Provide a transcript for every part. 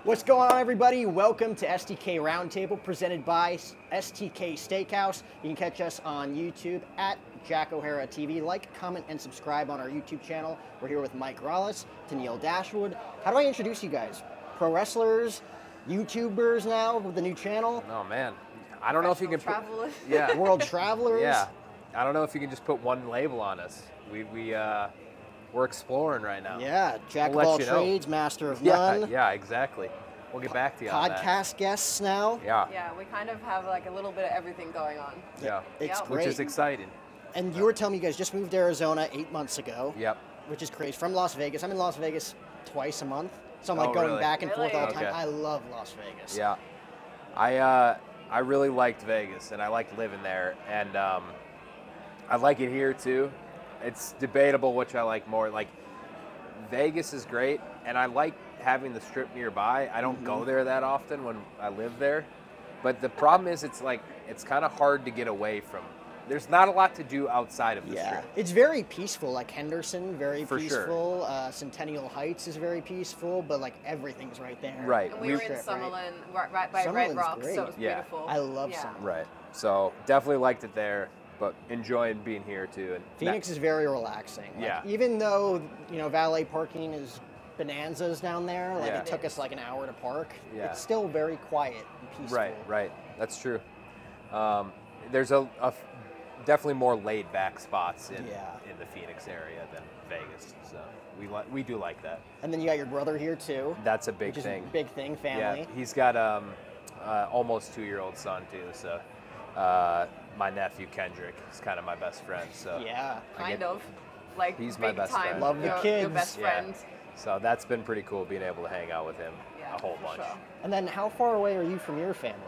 What's going on, everybody? Welcome to STK Roundtable, presented by STK Steakhouse. You can catch us on YouTube at Jack O'Hara TV. Like, comment, and subscribe on our YouTube channel. We're here with Mike Rallis, Tenille Dashwood. How do I introduce you guys? Pro wrestlers, YouTubers now with the new channel? Oh man, I don't know if you can travelers. Yeah, World travelers? yeah. I don't know if you can just put one label on us. We're exploring right now. Yeah, jack We'll of all let you know. trades, master of Yeah, none. yeah, exactly. We'll get back to you on that. Podcast guests now. Yeah, Yeah, we kind of have like a little bit of everything going on. yeah. It's Yep. great. Which is exciting. And you were telling me you guys just moved to Arizona 8 months ago. Yep. Which is crazy. From Las Vegas. I'm in Las Vegas twice a month. So I'm Oh, like going really? back and forth all the time. Okay. I love Las Vegas. Yeah. I really liked Vegas and I liked living there, and I like it here too. It's debatable which I like more. Like, Vegas is great, and I like having the Strip nearby. I don't go there that often when I live there, but the problem is it's kind of hard to get away from. There's not a lot to do outside of the Strip. It's very peaceful. Like Henderson, very For sure. peaceful. Centennial Heights is very peaceful, but like everything's right there. Right. And we were in Strip, right? Summerlin, right by Summerlin's Red Rocks, great. so it was Yeah. beautiful. I love yeah. Summerlin. Right. So definitely liked it there, but enjoying being here too. And Phoenix is very relaxing. Like, Yeah. Even though, valet parking is bonanzas down there, like Yeah. it took us like an hour to park, Yeah. it's still very quiet and peaceful. Right. That's true. There's definitely more laid back spots in the Phoenix area than Vegas. So we do like that. And then you got your brother here too. That's a big which is thing. a big thing, family. Yeah, he's got almost 2-year-old son too. So my nephew Kendrick is kind of my best friend. So Yeah. Kind of. Like, He's my big best time. friend. Love the Your kids. best Yeah. friend. So that's been pretty cool being able to hang out with him Yeah, a whole for bunch. sure. And then how far away are you from your family?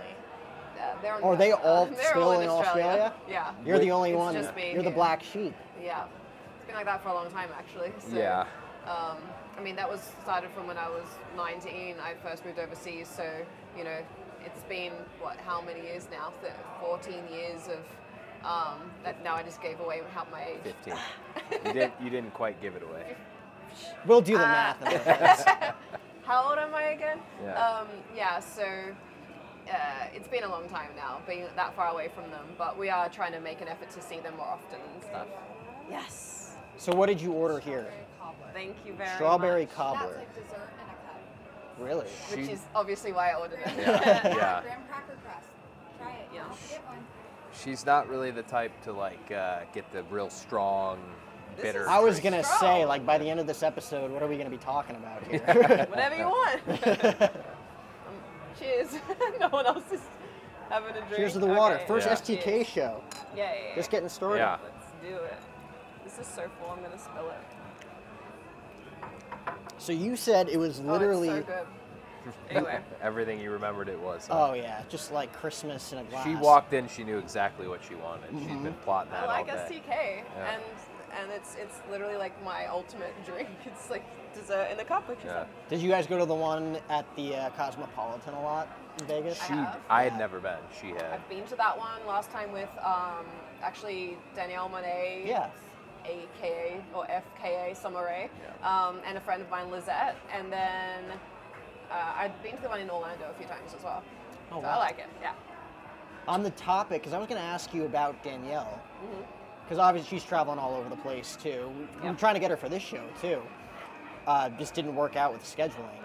They're Are they all they're still all in Australia? Yeah. You're the only It's one. just me You're the here. black sheep. Yeah. It's been like that for a long time, actually. So, Yeah. I mean, that was started from when I was 19. I first moved overseas, so, it's been, how many years now? 14 years of, that now I just gave away my age. 15. You didn't quite give it away. We'll do the math. in this. How old am I again? Yeah. So it's been a long time now, being that far away from them, but we are trying to make an effort to see them more often and stuff. Yes. So what did you order here? Thank you very Strawberry much. cobbler. That's like dessert in a cup. Really? Which is obviously why I ordered it. Yeah. Graham cracker crust. Try it. Yeah. Don't forget one. She's not really the type to get the real strong, bitter. is- I was drink. gonna Strong. say, like, by the end of this episode, what are we gonna be talking about here? Whatever you want. Cheers. No one else is having a drink. Cheers to the water. Okay. First Yeah. STK Cheers. show. Yeah. Just getting started. Yeah. Let's do it. This is so full, I'm gonna spill it. So you said it was literally. Oh, it's so good. Anyway. Everything you remembered it was. Oh yeah, just like Christmas in a glass. She walked in, she knew exactly what she wanted. She's been plotting that I like all day. STK, Yeah. and it's literally like my ultimate drink. It's like dessert in a cup, which is Yeah. Did you guys go to the one at the Cosmopolitan a lot in Vegas? I had never been. She had. I've been to that one last time with actually Danielle Monet, Yeah. AKA or FKA Summer Rae, and a friend of mine, Lizette, and then I've been to the one in Orlando a few times as well. Oh, So wow. I like it. Yeah. On the topic, because I was going to ask you about Danielle, Mm-hmm. because obviously she's traveling all over the place too. We were trying to get her for this show too. Just didn't work out with scheduling.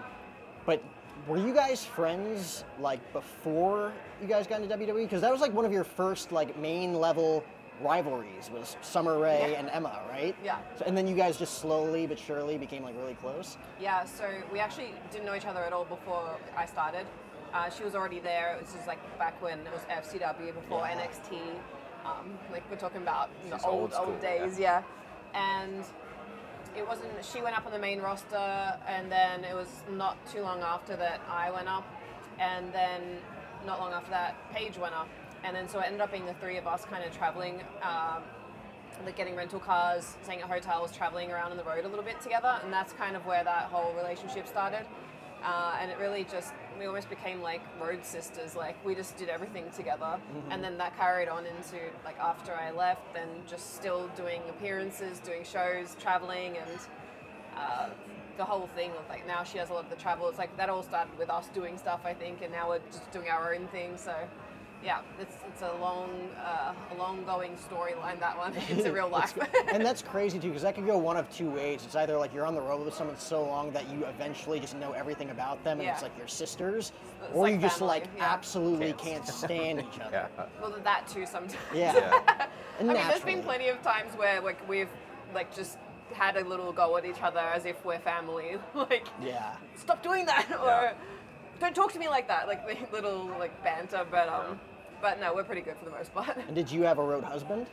But were you guys friends like before you guys got into WWE? Because that was like one of your first like main level rivalries was Summer Rae and Emma, right? Yeah. So, and then you guys just slowly but surely became like really close. Yeah, so we actually didn't know each other at all before I started. She was already there. It was just like back when it was FCW before Yeah. NXT. Like we're talking about the She's old old school, days, yeah. And it wasn't. She went up on the main roster, and then it was not too long after that I went up, and then not long after that Paige went up, and then so it ended up being the three of us kind of traveling. Like getting rental cars, staying at hotels, traveling around on the road a little bit together, and that's kind of where that whole relationship started. And it really just, we almost became like road sisters. Like we just did everything together, and then that carried on into like after I left, then just still doing appearances, doing shows, traveling, and the whole thing of like now she has a lot of the travel. It's like that all started with us doing stuff, I think, and now we're just doing our own thing. So yeah, it's a long going storyline, that one. It's a real life. And that's crazy too, because that could go one of two ways. It's either like you're on the road with someone so long that you eventually just know everything about them, and it's like your sisters, It's or like you just family, like absolutely can't stand each other. Well, that too sometimes. Yeah. And I mean, there's naturally. been plenty of times where like we've like just had a little go at each other as if we're family. Like, Yeah. stop doing that, or don't talk to me like that. Like the little like banter, but no, we're pretty good for the most part. And did you have a road husband?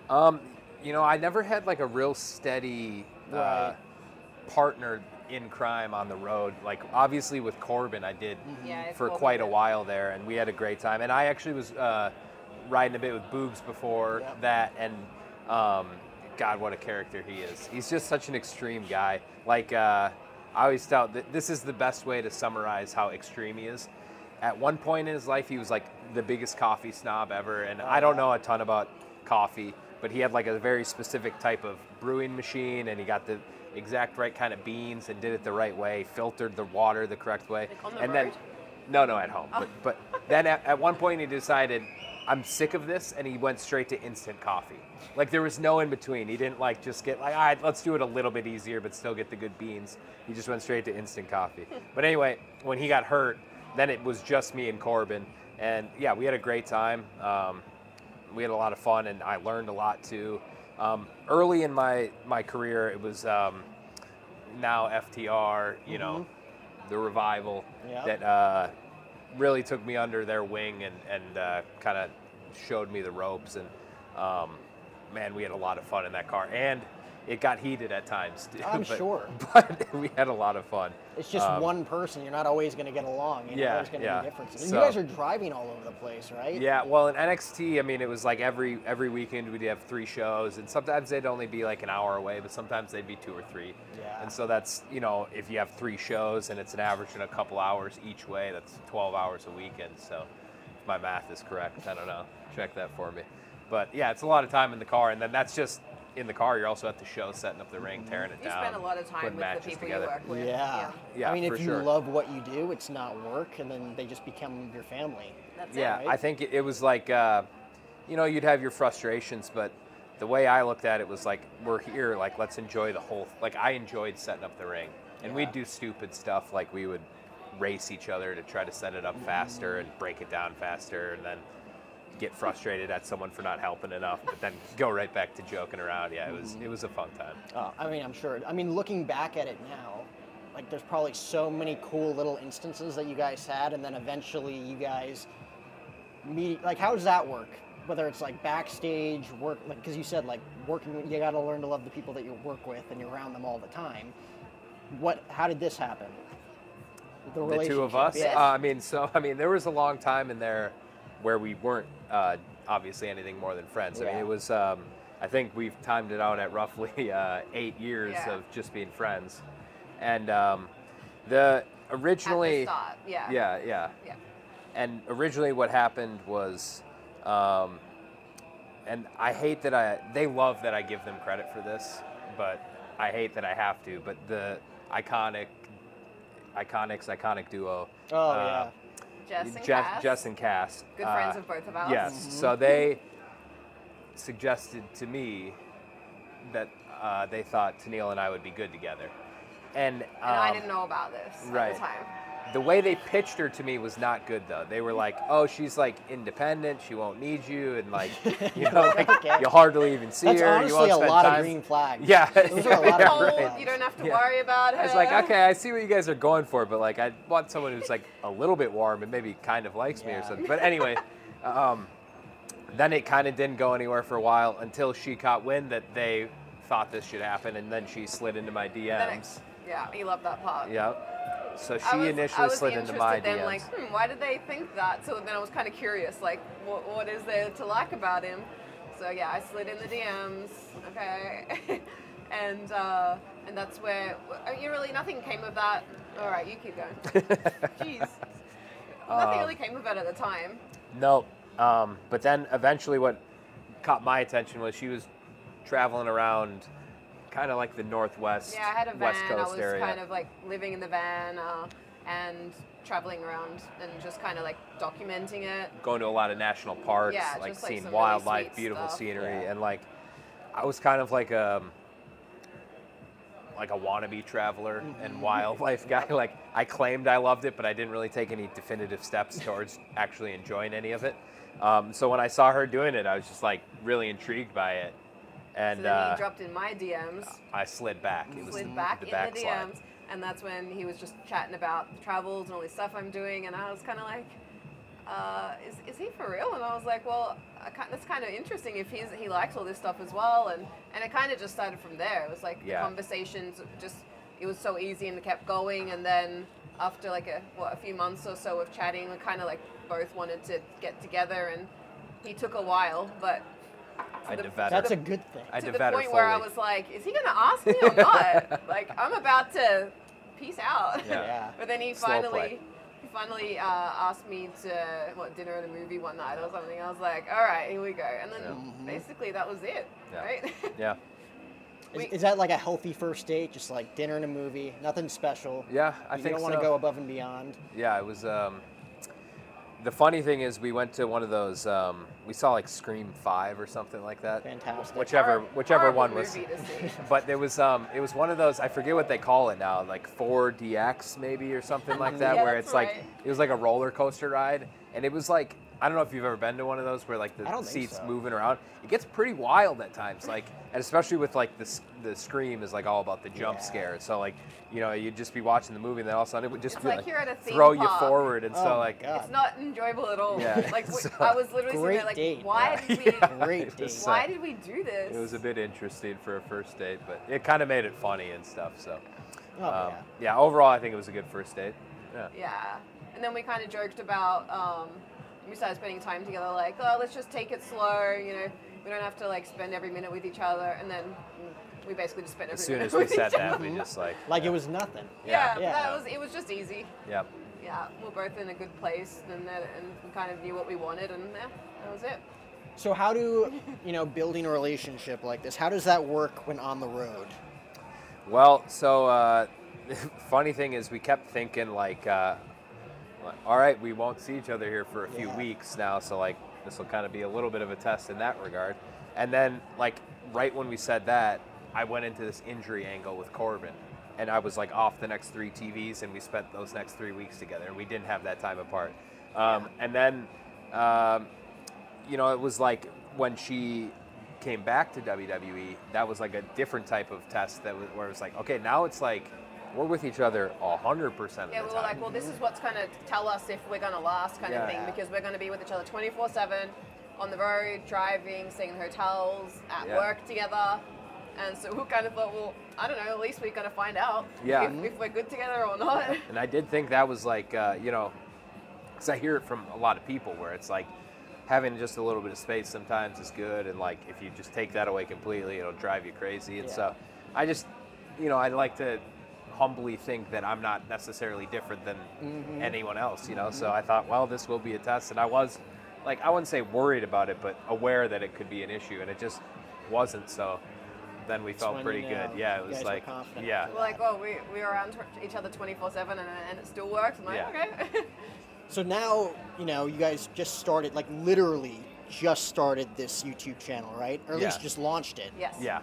You know, I never had like a real steady Right. partner in crime on the road. Like obviously with Corbin, I did Yeah, for Corbin quite a did. while there, and we had a great time. And I actually was riding a bit with Boogs before that, and God, what a character he is. He's just such an extreme guy. Like I always thought that this is the best way to summarize how extreme he is. At one point in his life, he was like the biggest coffee snob ever, and I don't know a ton about coffee, but he had like a very specific type of brewing machine, and he got the exact right kind of beans and did it the right way, filtered the water the correct way. Like on the and road? then no, at home. But then at one point he decided, I'm sick of this, and he went straight to instant coffee. Like there was no in between. He didn't like just get like, all right, let's do it a little bit easier, but still get the good beans. He just went straight to instant coffee. But anyway, when he got hurt, then it was just me and Corbin, and yeah, we had a great time. We had a lot of fun, and I learned a lot too. Early in my career, it was now FTR, you know, the Revival that really took me under their wing and kind of showed me the ropes. And man, we had a lot of fun in that car, and it got heated at times too. I'm sure. But we had a lot of fun. It's just one person. You're not always going to get along. You know, there's going to be differences. And So- you guys are driving all over the place, right? Yeah, well, in NXT, I mean, it was like every weekend we'd have 3 shows, and sometimes they'd only be like an hour away, but sometimes they'd be 2 or 3. Yeah. And so that's, you know, if you have 3 shows and it's an average in a couple hours each way, that's 12 hours a weekend. So if my math is correct, I don't know. Check that for me. But yeah, it's a lot of time in the car, and then that's just in the car. You're also at the show, setting up the ring, tearing it You down. spend a lot of time putting with the matches people together. you work with. Yeah. Yeah, I mean, for if you sure. love what you do, it's not work, and then they just become your family. That's Yeah, it. right? I think it was like, you know, you'd have your frustrations, but the way I looked at it was like, we're here, like, let's enjoy the whole, like, I enjoyed setting up the ring. And we'd do stupid stuff, like we would race each other to try to set it up faster and break it down faster, and then get frustrated at someone for not helping enough, but then go right back to joking around. Yeah, it was a fun time. I mean, I'm sure. I mean, looking back at it now, like there's probably so many cool little instances that you guys had, and then eventually you guys meet. Like, how does that work? Whether it's like backstage work, like because you said like working, you got to learn to love the people that you work with, and you're around them all the time. How did this happen? The 2 of us? Yeah. I mean, there was a long time in there where we weren't obviously anything more than friends. I mean, Yeah. it was, I think we've timed it out at roughly 8 years Yeah. of just being friends. And the originally, At the start, yeah. yeah. Yeah. And originally what happened was, and I hate that they love that I give them credit for this, but I hate that I have to, but the iconic duo. Oh yeah. Jess and Cass. Jess and Cass. Good friends of both of ours. Yes. So they suggested to me that they thought Tenille and I would be good together. And I didn't know about this at right. the time. The way they pitched her to me was not good, though. They were like, "Oh, she's like independent. She won't need you, and like, you know, like, Okay. you'll hardly even see That's her. You honestly won't a spend lot time." of green flags. Yeah. Those are a lot Yeah, of green right. flags. You don't have to Yeah. worry about her. I was like, okay, I see what you guys are going for, but like, I want someone who's like a little bit warm and maybe kind of likes me or Yeah. something. But anyway, then it kind of didn't go anywhere for a while until she caught wind that they thought this should happen, and then she slid into my DMs. Yeah, you love that part. Yeah. So I she was initially slid into my interested then, DMs. like, why did they think that? So then I was kind of curious, like, what is there to like about him? So yeah, I slid in the DMs, okay, and that's where nothing came of that. All right, you keep going. Jeez, nothing really came of it at the time. No, but then eventually what caught my attention was she was traveling around kind of like the Northwest, Yeah, I had a van. West I Coast was area. kind of like living in the van and traveling around and just kind of like documenting it. Going to a lot of national parks, Yeah, like just, like, seeing some really wildlife, sweet beautiful stuff. scenery, Yeah. and like I was kind of like a wannabe traveler and wildlife guy. Like I claimed I loved it, but I didn't really take any definitive steps towards actually enjoying any of it. So when I saw her doing it, I was just like really intrigued by it, and So then he dropped in my DMs. I slid back. It was Slid back the in backslide. the DMs, and that's when he was just chatting about the travels and all this stuff I'm doing, and I was kind of like, is he for real? And I was like, well, that's kind of interesting if he likes all this stuff as well, and it kind of just started from there. It was like the conversations, just it was so easy and it kept going, and then after like a few months or so of chatting, we kind of like both wanted to get together, and he took a while, but That's a good thing. to the point where I was like, is he gonna ask me or not? Like, I'm about to peace out. Yeah. But then he Slow play. finally asked me to dinner and a movie one night or something. I was like, all right, here we go. And then basically that was it, right? Yeah. Is that like a healthy first date? Just like dinner and a movie, nothing special? Yeah, I You think don't want to so. go above and beyond. Yeah, it was. The funny thing is, we went to one of those. We saw like Scream 5 or something like that. Fantastic. Whichever Horrible one was. movie to see. But it was one of those. I forget what they call it now, like 4DX maybe or something like that, Yeah, where that's it's like right. it was like a roller coaster ride, and it was like I don't know if you've ever been to one of those where like I the don't think seats so. moving around. It gets pretty wild at times, like and especially with like the Scream is like all about the jump Yeah. scare. So like you'd just be watching the movie and then all of a sudden it would just It's be like you're at a theme throw you park. forward, and Oh so my like God. It's not enjoyable at all. Yeah. Like So- I was literally sitting Great there like, date. why Yeah. did we? Great It date. was, Why did we do this? It was a bit interesting for a first date, but it kind of made it funny and stuff. So, Oh, yeah, overall, I think it was a good first date. Yeah. Yeah, and then we kind of joked about. We started spending time together, like, oh, let's just take it slow. We don't have to like spend every minute with each other. And then we basically just spent every As soon minute as we with said each that, other. we just like. Like yeah. it was nothing. Yeah, Yeah. it was just easy. Yep. Yeah, we're both in a good place, and we kind of knew what we wanted, and yeah, that was it. So how do, building a relationship like this, how does that work when on the road? Well, so funny thing is, we kept thinking like, all right, we won't see each other here for a few Yeah. weeks now, so like this will kind of be a little bit of a test in that regard. And then like right when we said that, I went into this injury angle with Corbin, and I was like off the next 3 TVs, and we spent those next 3 weeks together, and we didn't have that time apart. And then, it was like when she came back to WWE, that was like a different type of test where it was like, okay, now it's like we're with each other 100% of the Yeah, time. we were like, well, this is what's going to tell us if we're going to last kind of thing, Yeah. because we're going to be with each other 24/7, on the road, driving, staying in hotels, at Yeah. work together. And so we kind of thought, well, I don't know, at least we're going to find out Yeah. if we're good together or not. And I did think that was like, because I hear it from a lot of people where it's like having just a little bit of space sometimes is good, and like if you just take that away completely, it'll drive you crazy. And so I just, I like to humbly think that I'm not necessarily different than anyone else, So I thought, well, this will be a test, and I was like, I wouldn't say worried about it, but aware that it could be an issue, and it just wasn't. So then we felt when pretty you good. know Yeah, it you was guys were like, confident yeah. after We're like, well, we were around each other 24/7, and it still works. I'm like, Yeah. okay. So now, you guys just started, like literally just started this YouTube channel, right? Or at Yeah. least just launched it. Yes. Yeah.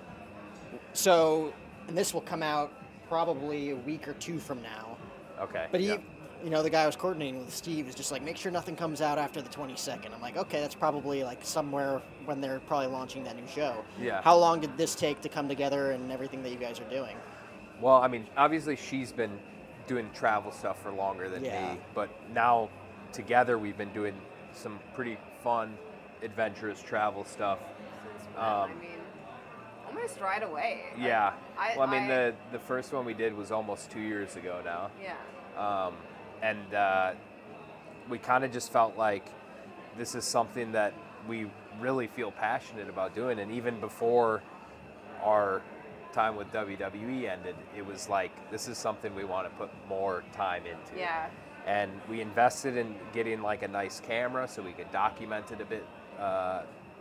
So, and this will come out probably a week or 2 from now. Okay. But yeah. the guy I was coordinating with, Steve, is just like, make sure nothing comes out after the 22nd. I'm like, okay, that's probably like somewhere when they're probably launching that new show. Yeah. How long did this take to come together and everything that you guys are doing? Well, I mean, obviously she's been doing travel stuff for longer than Yeah. me, but now together we've been doing some pretty fun, adventurous travel stuff. I mean, almost right away. Yeah. I- Well, I mean, I- the first one we did was almost 2 years ago now. Yeah. And we kind of just felt like this is something that we really feel passionate about doing. And even before our time with WWE ended, it was like, this is something we want to put more time into. Yeah. And we invested in getting like a nice camera so we could document it a bit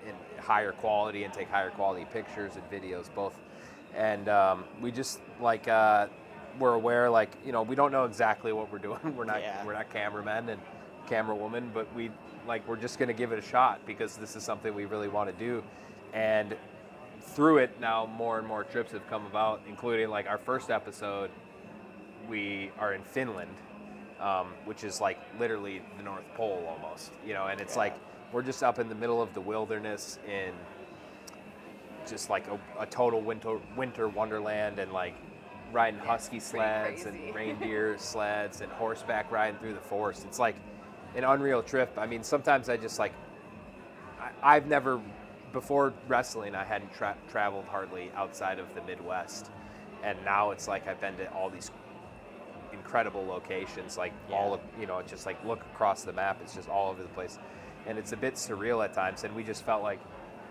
in higher quality and take higher quality pictures and videos, both and we just like we're aware, like, you know, we don't know exactly what we're doing. We're not cameramen and camera woman, but we're just going to give it a shot because this is something we really want to do. And through it now, more and more trips have come about, including like our first episode. We are in Finland, which is like literally the North Pole almost, you know, and it's like we're just up in the middle of the wilderness in just like a total winter wonderland, and like riding husky sleds and reindeer sleds and horseback riding through the forest. It's like an unreal trip. I mean, sometimes I just like, I've never, before wrestling, I hadn't traveled hardly outside of the Midwest. And now it's like I've been to all these incredible locations, like all of, you know, just like look across the map, it's just all over the place. And it's a bit surreal at times, and we just felt like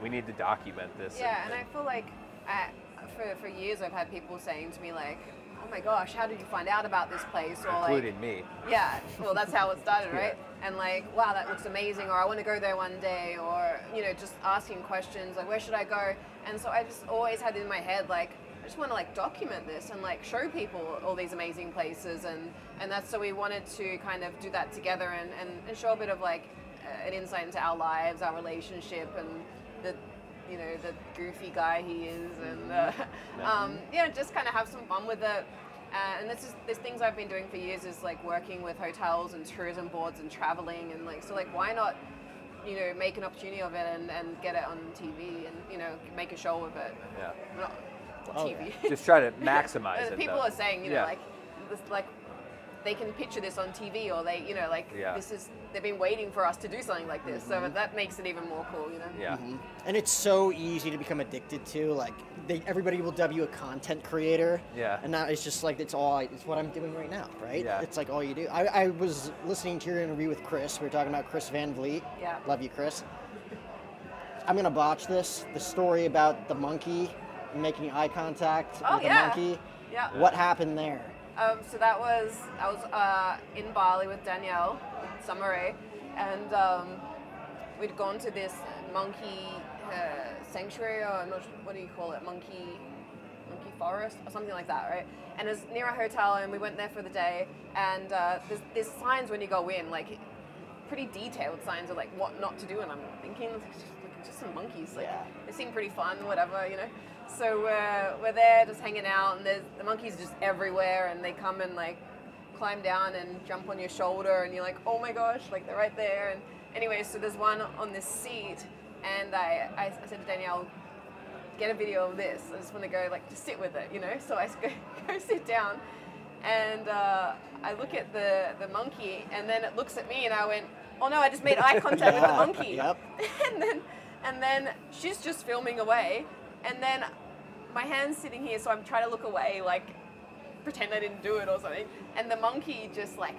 we need to document this. Yeah, and I feel like for years I've had people saying to me like, oh my gosh, how did you find out about this place? Or including like, me. Yeah, well, that's how it started, right? And like, wow, that looks amazing, or I want to go there one day, or, you know, just asking questions like, where should I go? And so I just always had in my head like, I just want to like document this and like show people all these amazing places, and that's, so we wanted to kind of do that together and show a bit of like an insight into our lives, our relationship, and the, you know, the goofy guy he is, and yeah, just kind of have some fun with it. And there's things I've been doing for years, is like working with hotels and tourism boards and traveling, and like, so like, why not, you know, make an opportunity of it and get it on TV, and, you know, make a show of it. Yeah. Not TV. Just try to maximize it. People though. are saying, you know, like, this, like, they can picture this on TV, or they, you know, like, this is, they've been waiting for us to do something like this, so that makes it even more cool, you know? Yeah. And it's so easy to become addicted to, like, everybody will dub you a content creator. Yeah. And now it's just like, it's what I'm doing right now, right? Yeah. It's like all you do. I was listening to your interview with Chris. We were talking about Chris Van Vliet. Yeah. Love you, Chris. I'm going to botch this. The story about the monkey making eye contact with the monkey. Yeah. What happened there? So I was in Bali with Danielle Summeray, and we'd gone to this monkey sanctuary, or I'm not sure, what do you call it, monkey forest or something like that, right? And it was near a hotel, and we went there for the day, and there's signs when you go in, like pretty detailed signs of like what not to do, and I'm thinking just some monkeys, like they seem pretty fun, whatever, you know. So we're there just hanging out, and there's the monkeys just everywhere, and they come and like climb down and jump on your shoulder, and you're like, oh my gosh, like they're right there. And anyway, so there's one on this seat, and I said to Danielle, get a video of this. I just want to go like just sit with it, you know. So I go sit down, and I look at the monkey, and then it looks at me, and I went, oh no, I just made eye contact with the monkey. Yep. and then she's just filming away. And then my hand's sitting here, so I'm trying to look away, like pretend I didn't do it or something. And the monkey just like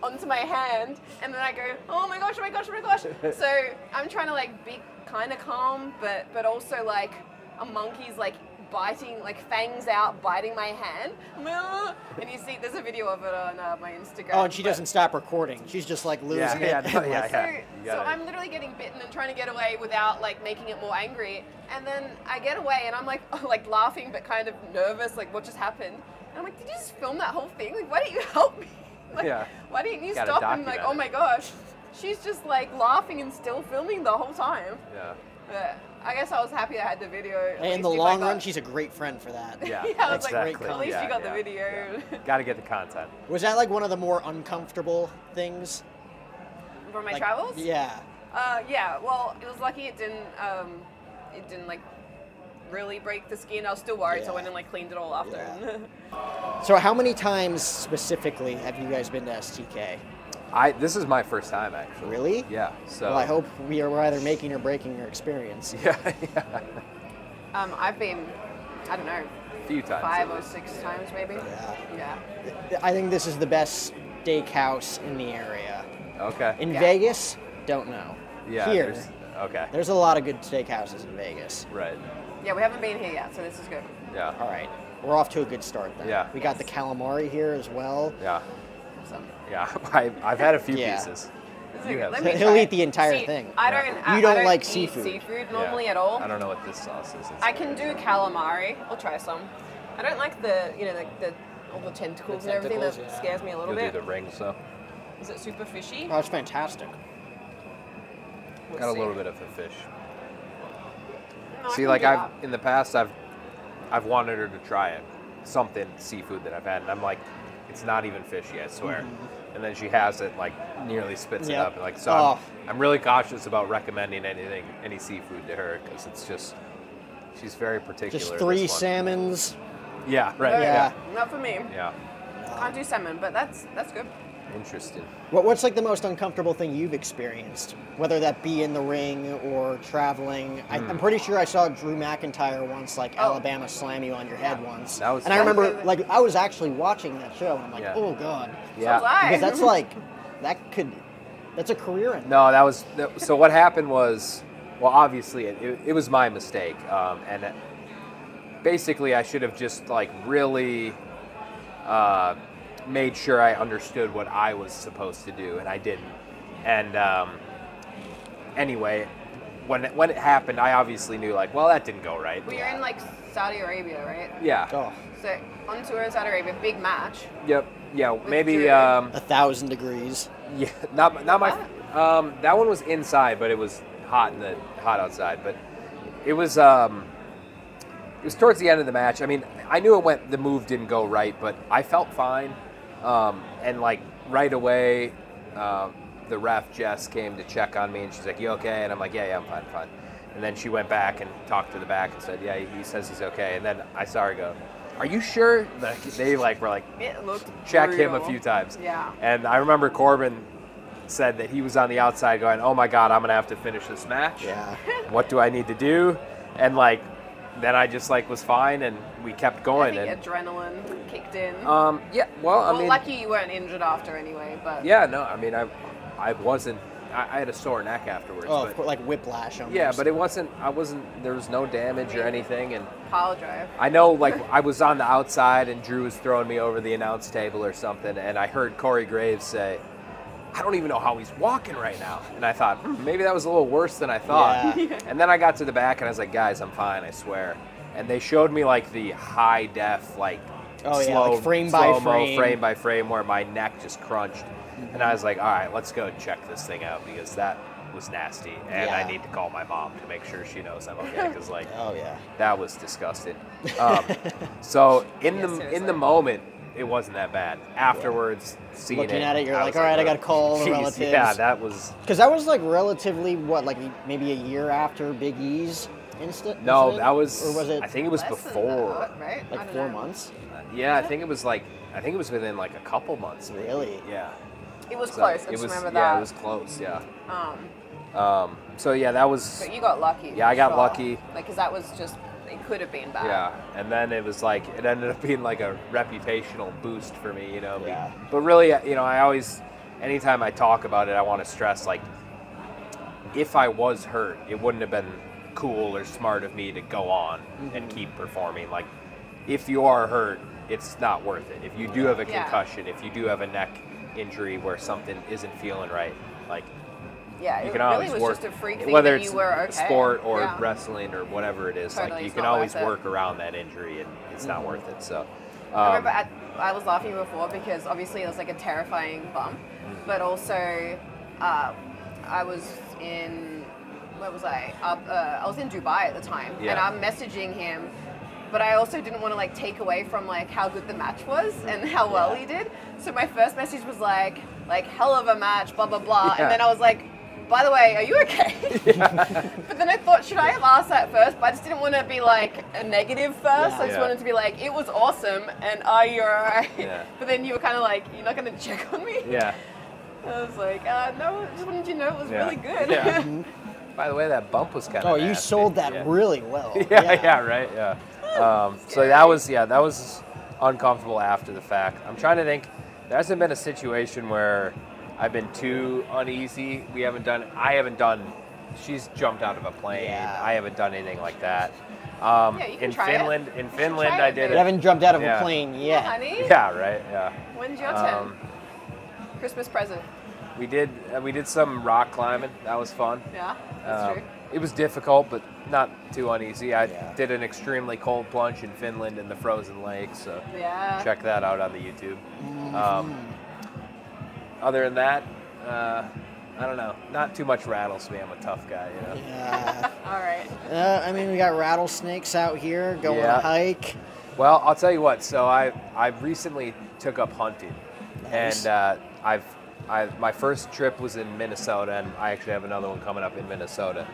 onto my hand, and then I go, oh my gosh, oh my gosh, oh my gosh. So I'm trying to like be kind of calm, but also like a monkey's like biting, like fangs out, biting my hand. And you see, there's a video of it on my Instagram. Oh, and she doesn't stop recording. She's just like losing it. So I'm literally getting bitten and trying to get away without like making it more angry. And then I get away, and I'm like, like laughing but kind of nervous, like what just happened? And I'm like, did you just film that whole thing? Like, why didn't you help me? Like, why didn't you stop? And like, oh my gosh, she's just like laughing and still filming the whole time. Yeah. But I guess I was happy I had the video. In the long run, she's a great friend for that. Yeah, I was exactly. like, at least you got the video. Got to get the content. Was that like one of the more uncomfortable things? For my travels? Yeah. Yeah, well, it was lucky it didn't like really break the skin. I was still worried, so I went and like cleaned it all after. Yeah. So how many times specifically have you guys been to STK? This is my first time, actually. Really? Yeah. So. Well, I hope we are either making or breaking your experience. Yeah. I've been, I don't know, a few times. 5 or 6 times maybe. Yeah. Yeah. I think this is the best steakhouse in the area. Okay. In Vegas, don't know. Yeah. Here, there's a lot of good steakhouses in Vegas. Right. Yeah, we haven't been here yet, so this is good. Yeah. All right. We're off to a good start then. Yeah. We got the calamari here as well. Yeah. So. Yeah. I've had a few pieces. You have Let me He'll try eat it. the entire See, thing. I Yeah. don't. You don't like eat seafood. seafood normally at all. I don't know what this sauce is. It's I can do calamari. I'll try some. I don't like the the all the tentacles and everything. That tentacles, yeah. scares me a little You'll bit. do the rings though. Is it super fishy? Oh, it's fantastic. Let's Got a see. little bit of a fish. No, I See, can like do that. in the past, I've wanted her to try it, something seafood that I've had, and I'm like, it's not even fishy, I swear. And then she has it, like nearly spits it Yep. up, and like so. Oh. I'm really cautious about recommending any seafood to her because it's just she's very particular. Just this 3 one. salmons. Yeah, right. No, Yeah. Not for me. Yeah. Can't do salmon, but that's good. Interesting. What's like the most uncomfortable thing you've experienced, whether that be in the ring or traveling? I'm pretty sure I saw Drew McIntyre once, like Alabama slam you on your head once. That was and I fun. remember, like, I was actually watching that show, and I'm like, Yeah. oh god, Yeah. So was I. because that's like, that's a career ender. No, that was so. What happened was, well, obviously it was my mistake, and basically I should have just like really made sure I understood what I was supposed to do, and I didn't. And anyway, when it happened, I obviously knew like, well, that didn't go right. Well, you're in like Saudi Arabia, right? Yeah. Oh, So on tour in Saudi Arabia, big match. Yep. Yeah. Maybe. Drew. 1,000 degrees. Yeah. Not my. That one was inside, but it was hot outside. But it was towards the end of the match. I mean, I knew the move didn't go right, but I felt fine. And like right away, the ref Jess came to check on me, and she's like, "You okay?" And I'm like, "Yeah, I'm fine." And then she went back and talked to the back and said, "Yeah, he says he's okay." And then I saw her go, "Are you sure?" They like were like, It looked check him a brutal. few times. Yeah. And I remember Corbin said that he was on the outside going, "Oh my God, I'm gonna have to finish this match. Yeah. What do I need to do?" And like, then I just like was fine, and we kept I going. think And adrenaline kicked in. yeah, well, I well, mean, lucky you weren't injured after anyway, but yeah, no, I mean, I wasn't. I had a sore neck afterwards. Oh, but, like whiplash almost. yeah, but it wasn't. There was no damage or anything, and pile drive. I know, like, I was on the outside and Drew was throwing me over the announce table or something, and I heard Corey Graves say, "I don't even know how he's walking right now." And I thought, maybe that was a little worse than I thought. Yeah. And then I got to the back and I was like, "Guys, I'm fine, I swear." And they showed me, like, the high def, like, Oh, yeah, slow, like frame by slow-mo, frame. by frame, where my neck just crunched. And I was like, all right, let's go check this thing out because that was nasty. And I Yeah. need to call my mom to make sure she knows I'm okay because, like, Oh yeah. that was disgusting. So in Yeah, the seriously. moment, it wasn't that bad. Afterwards, seeing Looking at it, you're I like, was all right, I "Oh, gotta call the geez." relatives. Yeah, that was. Because that was like relatively like maybe a year after Big E's incident. No, that was. Or was it I think it was Less than before. that, right? I like don't 4 know. months? Yeah, I think it was within like a couple months. Maybe. Really? Yeah. It was So close. I it just was, remember yeah, that. it was close. Yeah. Um, So yeah, that was. but you got lucky. Yeah, I for got sure. lucky. Like, because that was just, it could have been bad. Yeah, and then it was like it ended up being like a reputational boost for me, you know. Yeah. But really, you know, I always, anytime I talk about it, I want to stress like, if I was hurt, it wouldn't have been cool or smart of me to go on and keep performing. Like, if you are hurt, it's not worth it. If you do have a Yeah. concussion, if you do have a neck injury where something isn't feeling right, like. Yeah, You it can really always was work, just a freak thing whether that it's you were okay. sport or Yeah. wrestling or whatever it is. Totally, like you it's can not always worth it. work around that injury, and it's not worth it. So, I remember I was laughing before because obviously it was like a terrifying bump, but also I was in, where was I? I was in Dubai at the time, and Yeah. I'm messaging him, but I also didn't want to like take away from like how good the match was and how well he did. So my first message was like hell of a match, blah blah blah, Yeah. and then I was like, by the way, are you okay? But then I thought, should I have asked that first? But I just didn't want to be like a negative first. I just Yeah. wanted to be like, it was awesome, and are you alright? Yeah. But then you were kind of like, you're not going to check on me? yeah. I was like, no, just wanted you to know it was Yeah. really good. Yeah. By the way, that bump was kind of. Oh, you sold that yeah. really well. Yeah, right. Yeah. So that was uncomfortable after the fact. I'm trying to think. There hasn't been a situation where I've been too uneasy. I haven't done. She's jumped out of a plane. Yeah. I haven't done anything like that. you can in try it. Finland, You should Finland, try I it, did babe. You it. haven't jumped out of Yeah. a plane Yeah, yet. honey. Yeah, right. Yeah. When's your turn? Um, Christmas present. We did some rock climbing. That was fun. Yeah, that's true. It was difficult, but not too uneasy. I Yeah. did an extremely cold plunge in Finland in the frozen lake, so Yeah. check that out on the YouTube. Other than that, I don't know. Not too much rattles me. I'm a tough guy, you know. Yeah. All right. I mean, we got rattlesnakes out here going Yeah. a hike. Well, I'll tell you what. So I recently took up hunting, Nice. and my first trip was in Minnesota, and I actually have another one coming up in Minnesota.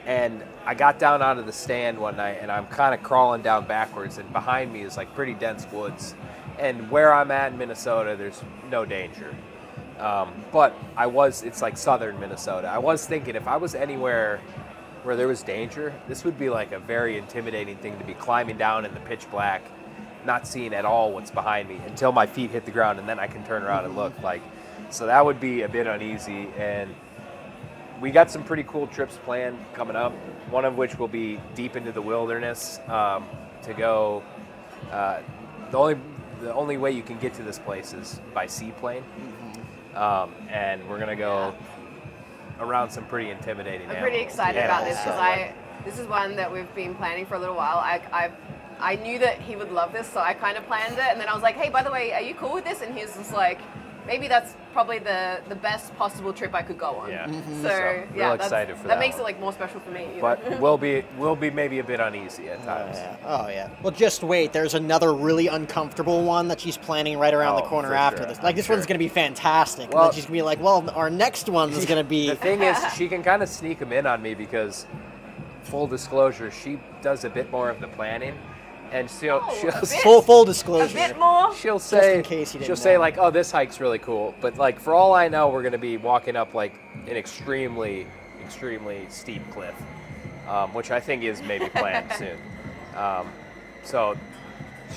And I got down onto the stand one night, and I'm kind of crawling down backwards, and behind me is like pretty dense woods. And where I'm at in Minnesota, there's no danger. But it's like southern Minnesota. I was thinking if I was anywhere where there was danger, this would be like a very intimidating thing to be climbing down in the pitch black, not seeing at all what's behind me until my feet hit the ground, and then I can turn around and look. So that would be a bit uneasy. And we got some pretty cool trips planned coming up, one of which will be deep into the wilderness to go. The only way you can get to this place is by seaplane. And we're going to go around some pretty intimidating I'm pretty animals. excited about this So, because this is one that we've been planning for a little while. I knew that he would love this, so I kind of planned it. And then I was like, hey, by the way, are you cool with this? And he was just like, maybe that's probably the best possible trip I could go on. Yeah. So real excited for that makes one. it like more special for me. You But know? we'll be maybe a bit uneasy at times. Oh yeah. Well, just wait. There's another really uncomfortable one that she's planning right around the Oh, corner for after sure. this. Like, this I'm one's sure. gonna be fantastic. Well- and then she's gonna be like, well, our next one is gonna be. The thing is, she can kind of sneak them in on me because, full disclosure, she does a bit more of the planning, and she'll a bit? full a disclosure. bit more. she'll say in case you didn't she'll say know. like, oh, this hike's really cool, but like for all I know, we're gonna be walking up like an extremely steep cliff, which I think is maybe planned soon. So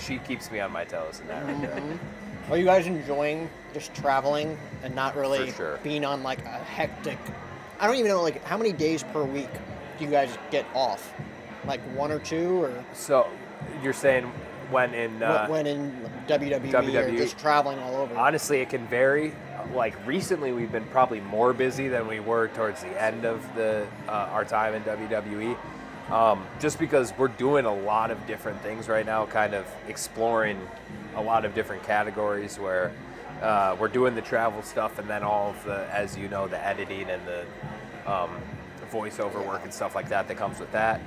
she keeps me on my toes in that regard. Are you guys enjoying just traveling and not really For sure. being on like a hectic? I don't even know like how many days per week do you guys get off? Like 1 or 2, or So you're saying when in when in WWE, or WWE. just traveling all over? Honestly, it can vary. Like recently, we've been probably more busy than we were towards the end of our time in WWE, just because we're doing a lot of different things right now, kind of exploring a lot of different categories where we're doing the travel stuff, and then all of the, as you know, the editing and the voiceover work and stuff like that comes with that.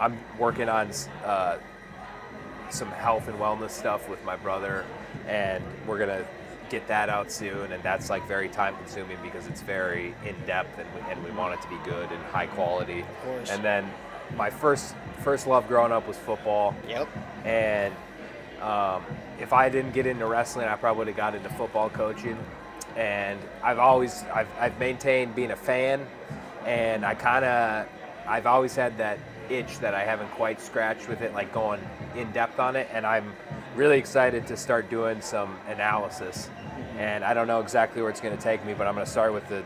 I'm working on some health and wellness stuff with my brother, and we're gonna get that out soon, and that's like very time consuming because it's very in depth, and we want it to be good and high quality. Of course. And then my first love growing up was football. Yep. And if I didn't get into wrestling, I probably would have got into football coaching. And I've maintained being a fan, and I've always had that itch that I haven't quite scratched with it, like going in depth on it. And I'm really excited to start doing some analysis. And I don't know exactly where it's going to take me, but I'm going to start with the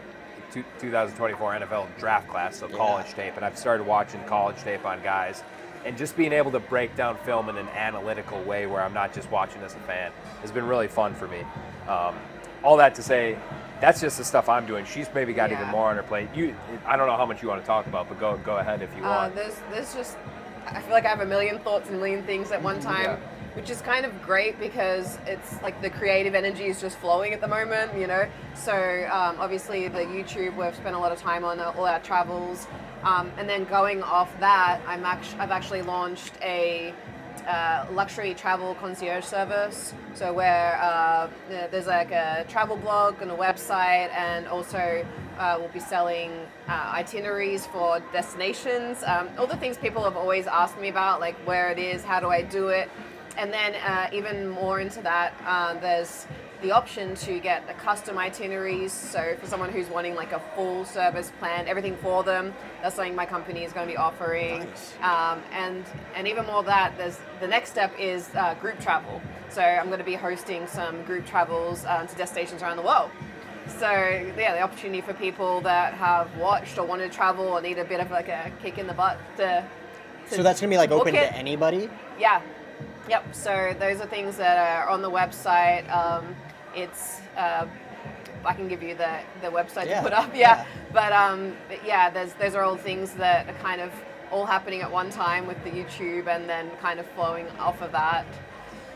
2024 NFL draft class, so college tape. And I've started watching college tape on guys, and just being able to break down film in an analytical way where I'm not just watching as a fan has been really fun for me. All that to say, that's just the stuff I'm doing. She's maybe got even more on her plate. I don't know how much you want to talk about, but go ahead if you want. There's just, I feel like I have a million thoughts and a million things at one time, which is kind of great because it's like the creative energy is just flowing at the moment, you know? So obviously the YouTube, we've spent a lot of time on all our travels. And then going off that, I've actually launched a luxury travel concierge service. So where there's like a travel blog and a website, and also we'll be selling itineraries for destinations. All the things people have always asked me about, like where it is, how do I do it? And then even more into that, there's the option to get the custom itineraries. So for someone who's wanting like a full service plan, everything for them, that's something my company is going to be offering. Nice. And even more of that, the next step is group travel. So I'm going to be hosting some group travels to destinations around the world. So yeah, the opportunity for people that have watched or want to travel or need a bit of like a kick in the butt to So that's gonna be like book open it. to anybody? Yeah. Yep. So those are things that are on the website. it's I can give you the website Yeah, to put up. yeah. But yeah, those are all things that are kind of all happening at one time with the YouTube, and then kind of flowing off of that.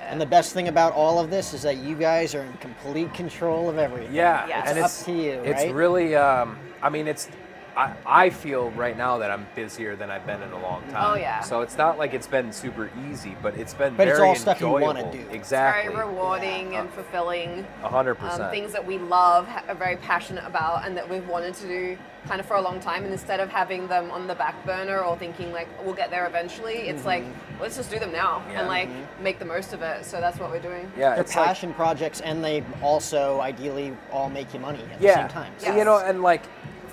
And the best thing about all of this is that you guys are in complete control of everything. Yeah, Yes. and It's up to you, It's right? really, I mean, I feel right now that I'm busier than I've been in a long time. Oh, yeah. So it's not like it's been super easy, but it's been But it's very all stuff you enjoyable. wanna do. Exactly. Very rewarding and fulfilling. 100%. Things that we love, are very passionate about, and that we've wanted to do kind of for a long time. And instead of having them on the back burner or thinking like we'll get there eventually, it's like let's just do them now Yeah. and like make the most of it. So that's what we're doing. Yeah, They're it's like, passion projects, and they also ideally all make you money at the yeah, same time. Yes. you know, and like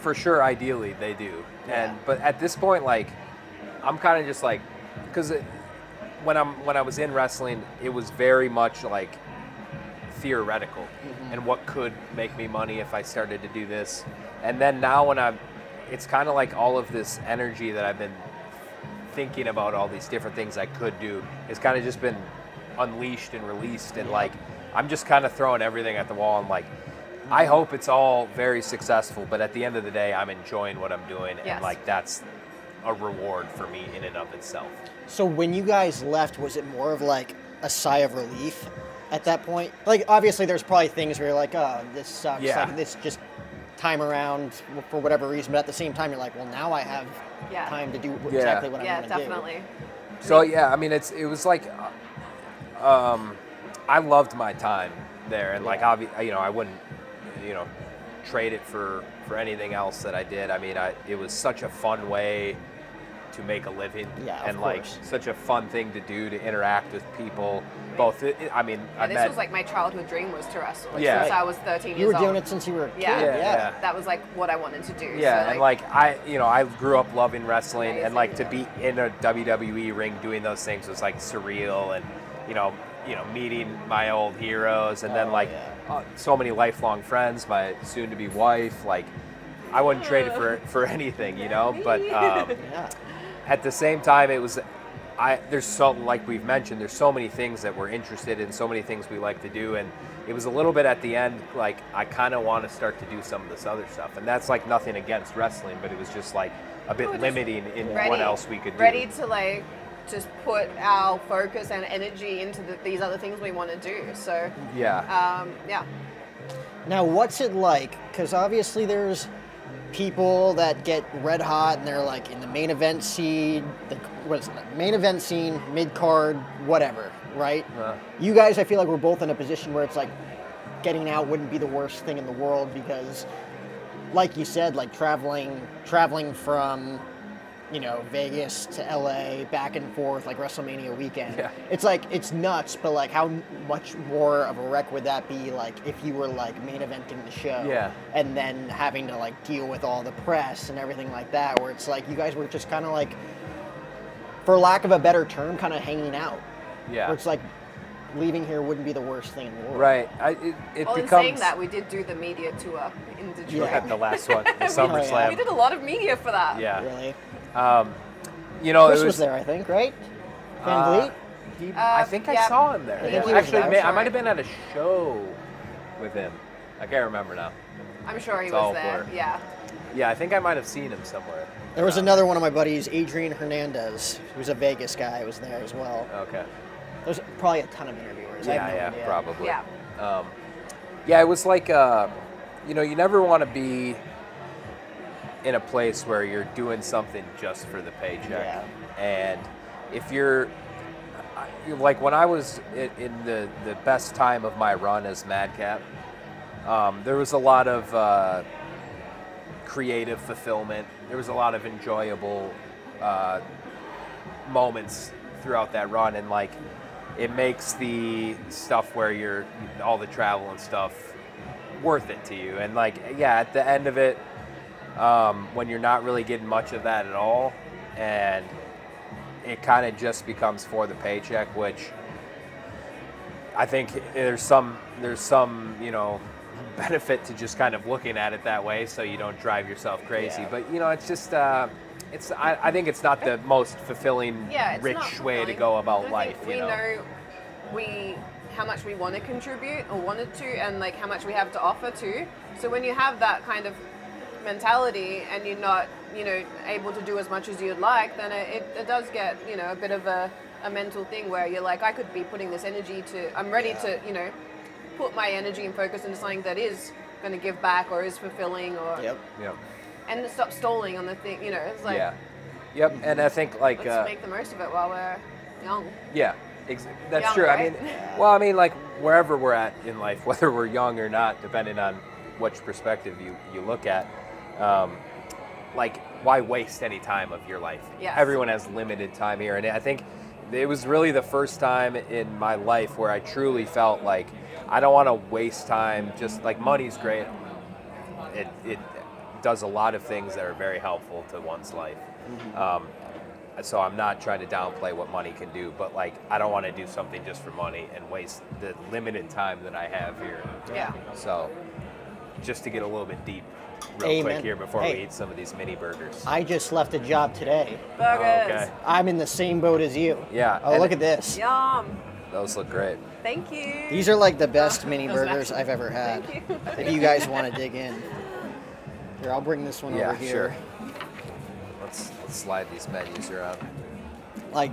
for sure, ideally they do. Yeah. But at this point, like I'm kind of just like, because when I was in wrestling, it was very much like theoretical and what could make me money if I started to do this. And then now it's kind of like all of this energy that I've been thinking about all these different things I could do. It's kind of just been unleashed and released, and like I'm just kind of throwing everything at the wall, and like I hope it's all very successful, but at the end of the day, I'm enjoying what I'm doing, Yes. and like that's a reward for me in and of itself. So when you guys left, was it more of like a sigh of relief at that point? Like obviously there's probably things where you're like, oh, this sucks. Yeah. Like this just time around for whatever reason. But at the same time, you're like, well, now I have Yeah. time to do Yeah. exactly what I Yeah, want to do. definitely. So yeah, I mean, it was like, I loved my time there, and like, you know, I wouldn't, you know, trade it for anything else that I did. I mean, it was such a fun way to make a living, Yeah, of and like course. such a fun thing to do, to interact with people. Both, I mean, I And this met. was like my childhood dream was to wrestle. Like, Yeah. since I was 13 You years were old. doing it since you were a kid. Yeah. Yeah. That was like what I wanted to do. Yeah, so, and like I grew up loving wrestling, and like to Amazing. be in a WWE ring doing those things was like surreal, and you know, meeting my old heroes, and then Oh, like yeah. so many lifelong friends, my soon-to-be wife. Like, I wouldn't trade it for anything, you know. But Yeah. at the same time, it was. There's so, like we've mentioned, there's so many things that we're interested in, so many things we like to do, and it was a little bit at the end, like I kind of want to start to do some of this other stuff, and that's like nothing against wrestling, but it was just like a bit We're just limiting in what else we could do. Ready to like just put our focus and energy into these other things we want to do. So Yeah. yeah. Now, what's it like? Because obviously there's people that get red hot and they're like in the main event scene, main event scene, mid card, whatever, right? You guys, I feel like we're both in a position where it's like getting out wouldn't be the worst thing in the world because, like you said, like traveling from, you know, Vegas to LA, back and forth, like WrestleMania weekend. Yeah. It's like, it's nuts, but like how much more of a wreck would that be like if you were like main eventing the show? Yeah. And then having to like deal with all the press and everything like that, where it's like you guys were just kind of like, for lack of a better term, kind of hanging out. Yeah. Where it's like leaving here wouldn't be the worst thing in the world. Right. It Well, in becomes saying that, we did do the media tour in Detroit. at the last one, the SummerSlam. We did a lot of media for that. Yeah. Really? You know, Chris it was there, I think, right? Van Uh, Vliet? I think I yeah. saw him there. I think he was Actually, there. I might have been at a show with him. I can't remember now. I'm sure he It's all was a there. blur. Yeah. Yeah, I think I might have seen him somewhere. There was another one of my buddies, Adrian Hernandez, who's a Vegas guy, was there as well. Okay. There's probably a ton of interviewers. I have no idea. Probably. Yeah. Yeah, it was like, you know, you never want to be in a place where you're doing something just for the paycheck. Yeah. And if you're, like when I was in the best time of my run as Madcap, there was a lot of creative fulfillment. There was a lot of enjoyable moments throughout that run, and like it makes the stuff where you're all the travel and stuff worth it to you. And like, yeah, at the end of it, when you're not really getting much of that at all, and it kind of just becomes for the paycheck, which I think there's some you know, benefit to just kind of looking at it that way, so you don't drive yourself crazy. Yeah. But you know, it's just I think it's not the most fulfilling, Yeah, it's not rich way to fulfilling. go about And I life. think we you know? know we how much we want to contribute or wanted to, and like how much we have to offer too. So when you have that kind of mentality and you're not, you know, able to do as much as you'd like, then it does get, you know, a bit of a mental thing where you're like, I could be putting this energy to, I'm ready to, you know, put my energy and focus into something that is going to give back or is fulfilling, or Yep. and stop stalling on the thing, you know. It's like, Yep. And I think like let's make the most of it while we're young. Yeah, that's Young, true. right? I mean, well, I mean, like wherever we're at in life, whether we're young or not, depending on which perspective you look at, like why waste any time of your life? Yes. Everyone has limited time here, and I think it was really the first time in my life where I truly felt like I don't want to waste time. Just like money's great, it does a lot of things that are very helpful to one's life. So I'm not trying to downplay what money can do, but like I don't want to do something just for money and waste the limited time that I have here. Yeah. So just to get a little bit deep real Amen. quick here before Hey. we eat some of these mini burgers. I just left a job today. Burgers. Okay. I'm in the same boat as you. Yeah, Oh, and look at this. Yum. Those look great. Thank you. These are like the best mini Those burgers are- I've ever had. Thank you. If you guys want to dig in. Here, I'll bring this one Yeah, over here. sure. Let's slide these menus around. Like,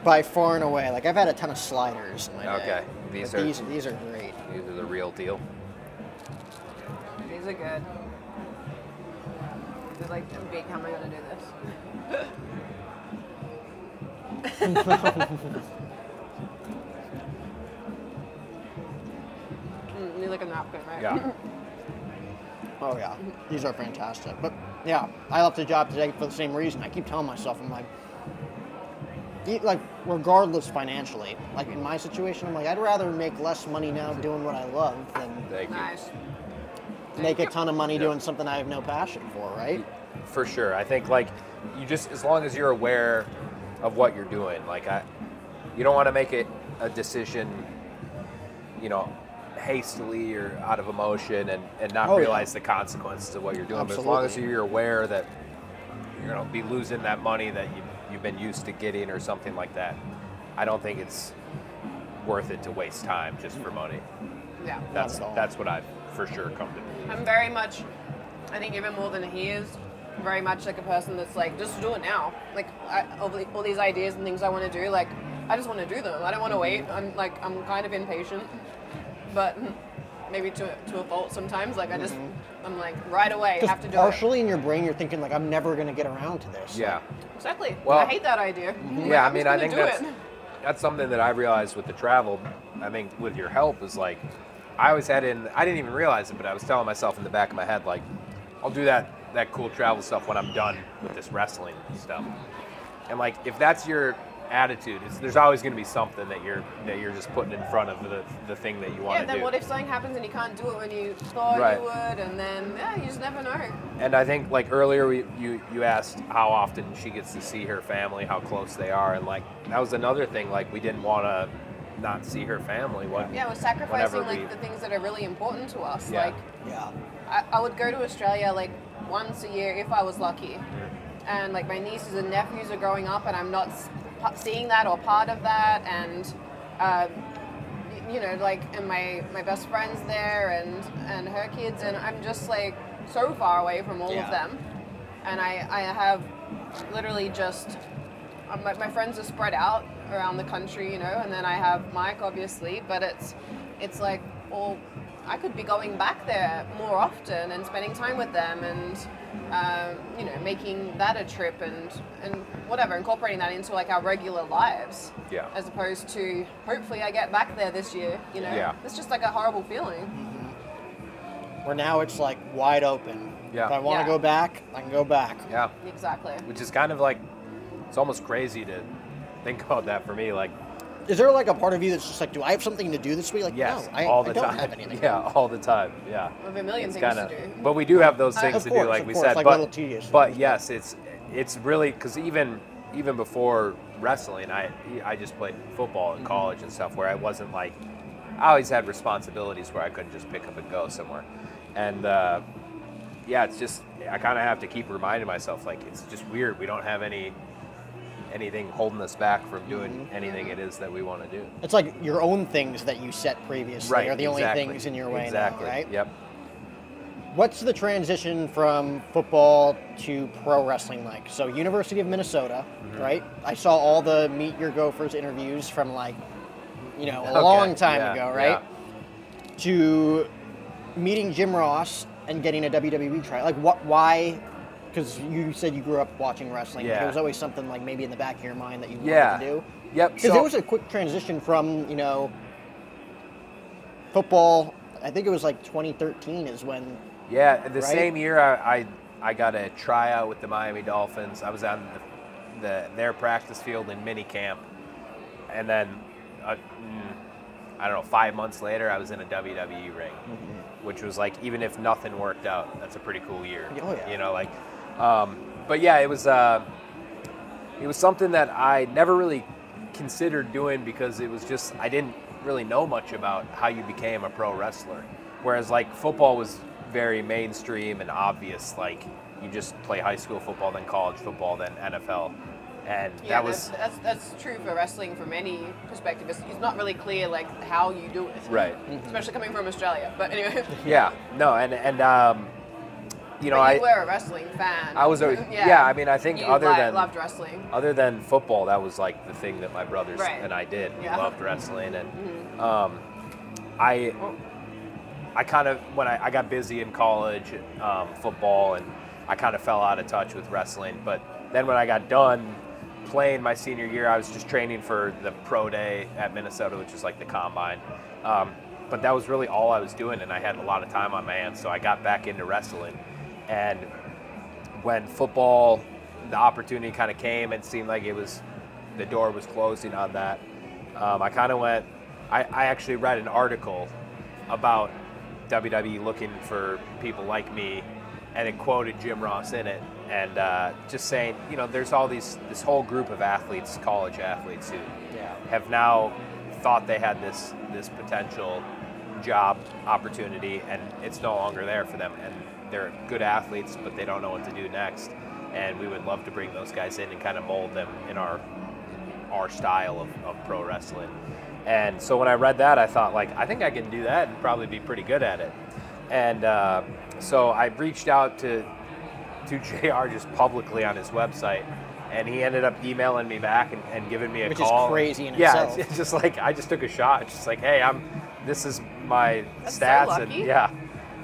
by far and away. Like, I've had a ton of sliders in my day. Okay, But these these are great. These are the real deal. These are good. They're like, I'm big. How am I gonna do this? You need like a napkin, right? Yeah. Oh, yeah. These are fantastic. But, yeah, I left the job today for the same reason. I keep telling myself, I'm like, regardless financially, like in my situation, I'm like, I'd rather make less money now doing what I love than Thank you. Nice. make a ton of money Yeah. doing something I have no passion for, right? For sure. I think like you just, as long as you're aware of what you're doing, like you don't want to make it a decision, you know, hastily or out of emotion and not Oh, yeah. realize the consequences of what you're doing. But as long as Absolutely. you're aware that you're going to be losing that money that you've been used to getting or something like that, I don't think it's worth it to waste time just for money. Yeah. That's Not at all. that's what I've for sure come to believe. I'm very much, I think even more than he is, very much like a person that's like, just do it now. Like all these ideas and things I want to do, like I just want to do them. I don't want to wait. I'm kind of impatient, but maybe to a fault sometimes. Like I'm like right away, have to do Partially in your brain, you're thinking like, I'm never going to get around to this. Yeah. it. Exactly. Well- I hate that idea. Yeah, I'm I mean, just I gonna think do that's something that I realized with the travel. I think with your help is like, I always had I didn't even realize it, but I was telling myself in the back of my head, like, I'll do that cool travel stuff when I'm done with this wrestling stuff. And like, if that's your attitude, there's always going to be something that you're just putting in front of the thing that you want Yeah, to then do. what if something happens and you can't do it when you thought Right. you would, and then you just never know. And I think like earlier you asked how often she gets to see her family, how close they are, and like that was another thing. Like we didn't want to not see her family. Yeah, we're sacrificing whenever like the things that are really important to us. Yeah. Like Yeah. I would go to Australia like once a year if I was lucky. And like my nieces and nephews are growing up and I'm not seeing that or part of that, and you know, like, and my best friend's there and her kids, and I'm just like so far away from all of Yeah. them. And I have literally just my friends are spread out around the country, you know, and then I have Mike obviously, but it's like, well, I could be going back there more often and spending time with them and you know, making that a trip and whatever, incorporating that into like our regular lives. Yeah. As opposed to hopefully I get back there this year, you know. Yeah. It's just like a horrible feeling. Where now it's like wide open. Yeah. If I want to Yeah. go back, I can go back. Yeah. Exactly. Which is kind of like, it's almost crazy to think about that for me. Like, Is there like a part of you that's just like, do I have something to do this week? Like, yes, no, I all the don't time. have anything. Yeah, all the time. Yeah. We have a million It's things kinda, to do. but we do have those things Of to course, do, like of we course, said. like but little tedious but things. yes, it's really because even before wrestling, I just played football in college and stuff where I wasn't like, I always had responsibilities where I couldn't just pick up and go somewhere, and yeah, it's just I kind of have to keep reminding myself like it's just weird we don't have any anything holding us back from doing anything it is that we want to do. It's like your own things that you set previously are the only things in your way now, right? Yep. What's the transition from football to pro wrestling like? So University of Minnesota, right? I saw all the Meet Your Gophers interviews from like, a long time ago, right? Yeah. To meeting Jim Ross and getting a WWE try. Like why? Because you said you grew up watching wrestling. Yeah. Like, it was always something like maybe in the back of your mind that you wanted to do. Yep. Because there was a quick transition from, football. I think it was like 2013 is when. Yeah, the same year I got a tryout with the Miami Dolphins. I was on their practice field in mini camp, and then I don't know, 5 months later I was in a WWE ring, which was like, even if nothing worked out, that's a pretty cool year. Oh yeah. But yeah, it was something that I never really considered doing because it was just, I didn't really know much about how you became a pro wrestler, whereas like football was very mainstream and obvious, like you just play high school football, then college football, then NFL, and that's true for wrestling from any perspective. It's not really clear like how you do it, right? Especially coming from Australia. But anyway. Yeah, no, and you know, but you were a wrestling fan. I was, I mean, I think loved wrestling. Other than football, that was like the thing that my brothers and I did. We Yeah. loved wrestling, and I kind of, when I got busy in college, football, and I kind of fell out of touch with wrestling. But then when I got done playing my senior year, I was just training for the pro day at Minnesota, which is like the combine. But that was really all I was doing, and I had a lot of time on my hands, so I got back into wrestling. And when football, the opportunity kind of came and seemed like the door was closing on that, I kind of went, I actually read an article about WWE looking for people like me, and it quoted Jim Ross in it, and just saying, there's all this whole group of athletes, college athletes, who have now thought they had this potential job opportunity, and it's no longer there for them, and they're good athletes, but they don't know what to do next, and we would love to bring those guys in and kind of mold them in our style of pro wrestling. And so when I read that, I thought, like, I think I can do that and probably be pretty good at it. And so I reached out to JR just publicly on his website, and he ended up emailing me back and giving me a call. Which is crazy in itself. Yeah, it's just like, I just took a shot. It's just like, hey, this is my That's stats, so lucky. and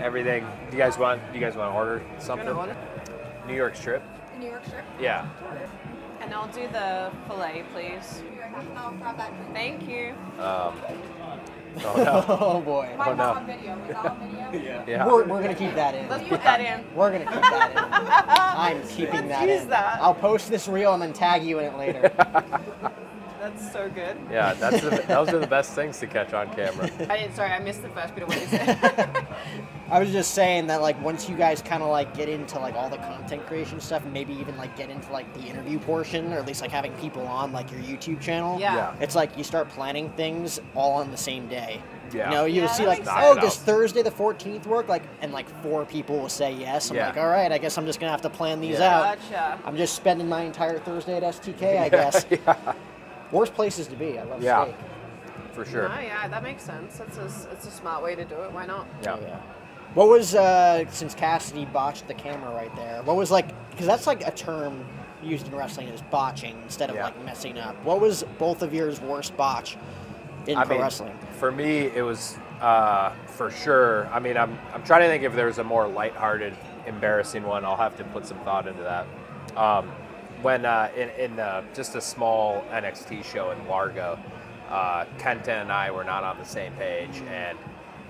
everything. Do you guys want to order something? New York strip. The New York strip? Yeah. And I'll do the fillet, please. I'll grab that drink. Thank you. Oh no. Oh boy. Might no. not on video. Was that on video? Yeah. We're gonna keep that in. Let's put that in. We're gonna keep that in. I'm keeping that use in. that. I'll post this reel and then tag you in it later. That's so good. Yeah, those are the best things to catch on camera. I missed the first bit of what you said. I was just saying that, like, once you guys kind of like get into like all the content creation stuff, and maybe even like get into like the interview portion, or at least like having people on like your YouTube channel. Yeah. It's like you start planning things all on the same day. Yeah. You'll see that like, makes sense. oh, does Thursday the 14th work? Like, and like 4 people will say yes. I'm Yeah. like, all right, I guess I'm just gonna have to plan these Yeah. out. Gotcha. I'm just spending my entire Thursday at STK, I guess. Worst places to be. I love steak. For sure. No, yeah, that makes sense. It's a smart way to do it. Why not? Yeah. Oh, yeah. What was, since Cassidy botched the camera right there, what was like, because that's like a term used in wrestling is botching instead of like messing up. What was both of yours worst botch in pro wrestling? For me, it was for sure. I mean, I'm trying to think if there's a more lighthearted, embarrassing one. I'll have to put some thought into that. When in just a small NXT show in Largo, Kenta and I were not on the same page, and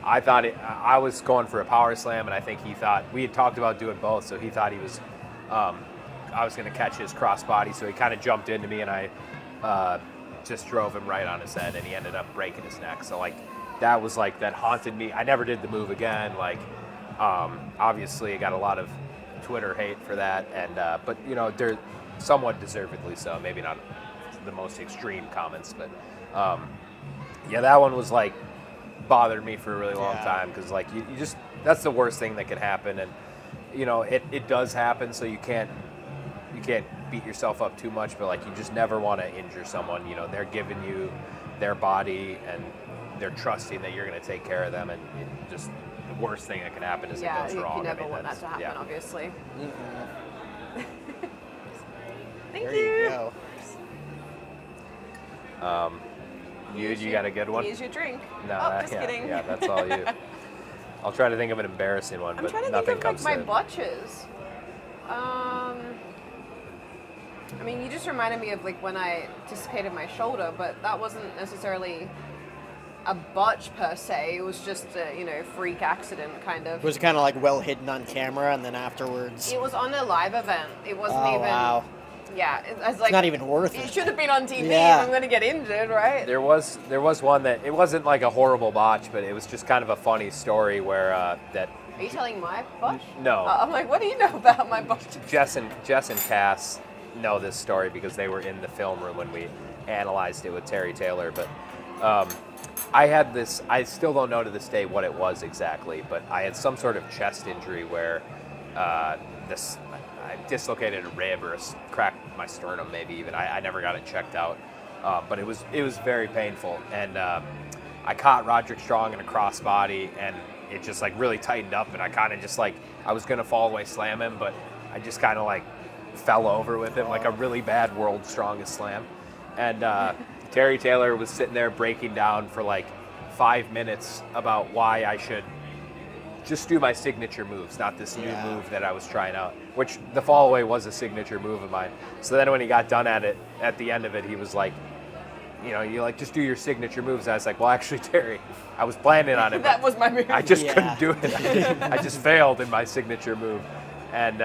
I thought I was going for a power slam, and I think he thought we had talked about doing both, so he thought he was I was going to catch his crossbody, so he kind of jumped into me, and I just drove him right on his head, and he ended up breaking his neck. So like that was like that haunted me. I never did the move again. Like obviously, I got a lot of Twitter hate for that, and but they're somewhat deservedly so. Maybe not the most extreme comments, but that one was like bothered me for a really long time, because like you just, that's the worst thing that could happen, and it does happen, so you can't beat yourself up too much, but like you just never want to injure someone. You know, they're giving you their body and they're trusting that you're going to take care of them, and just the worst thing that can happen is it goes wrong. You never want that to happen, obviously. Thank There you. you go. You got a good one? Here's your drink. No, just kidding. Yeah, that's all you. I'll try to think of an embarrassing one, I'm but trying to nothing think of comes like my to botches. I mean, you just reminded me of like when I dislocated my shoulder, but that wasn't necessarily a botch per se. It was just a, freak accident kind of. Was it kind of like well hidden on camera, and then afterwards? It was on a live event. It wasn't even. Wow. Yeah, it's like It's not even worth it. It should have been on TV. Yeah. If I'm going to get injured, right? There was one that it wasn't like a horrible botch, but it was just kind of a funny story where that. Are you telling my botch? No. I'm like, what do you know about my botch? Jess and Cass know this story because they were in the film room when we analyzed it with Terry Taylor. But I had this. I still don't know to this day what it was exactly, but I had some sort of chest injury where I dislocated a rib or cracked my sternum, maybe even. I never got it checked out, but it was very painful. And I caught Roderick Strong in a crossbody, and it just like really tightened up, and I kind of just like I was gonna fall away slam him, but I just kind of like fell over with him, like a really bad world's strongest slam. And Terry Taylor was sitting there breaking down for like 5 minutes about why I should just do my signature moves, not this new move that I was trying out, which the fall away was a signature move of mine. So then when he got done at the end of it, he was like, you like just do your signature moves. And I was like, well, actually, Terry, I was planning on it. That was my move. I just couldn't do it. I just failed in my signature move. And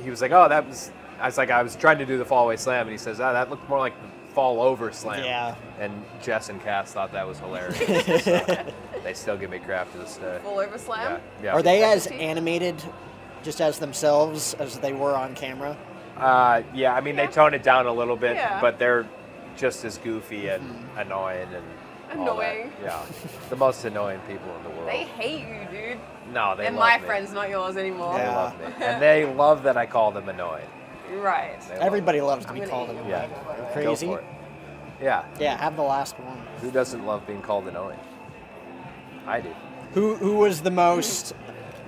he was like, oh, that was, I was like, I was trying to do the fall away slam. And he says, oh, that looked more like the fall over slam. Yeah. And Jess and Cass thought that was hilarious. So they still give me crap to this day. Fall over slam? Yeah. Are they as animated, just as themselves, as they were on camera? Yeah, I mean, they tone it down a little bit, Yeah. but they're just as goofy and annoying and all that. Annoying. Yeah, the most annoying people in the world. They hate you, dude. No, they and love my me. friends, not yours anymore. They Yeah. love me. And they love that I call them annoying. Right. They love Everybody loves to I'm be gonna called eat annoying. Yeah. Are you crazy? Go for it. Yeah. Yeah, have the last one. Who doesn't love being called annoying? I do. Who was the most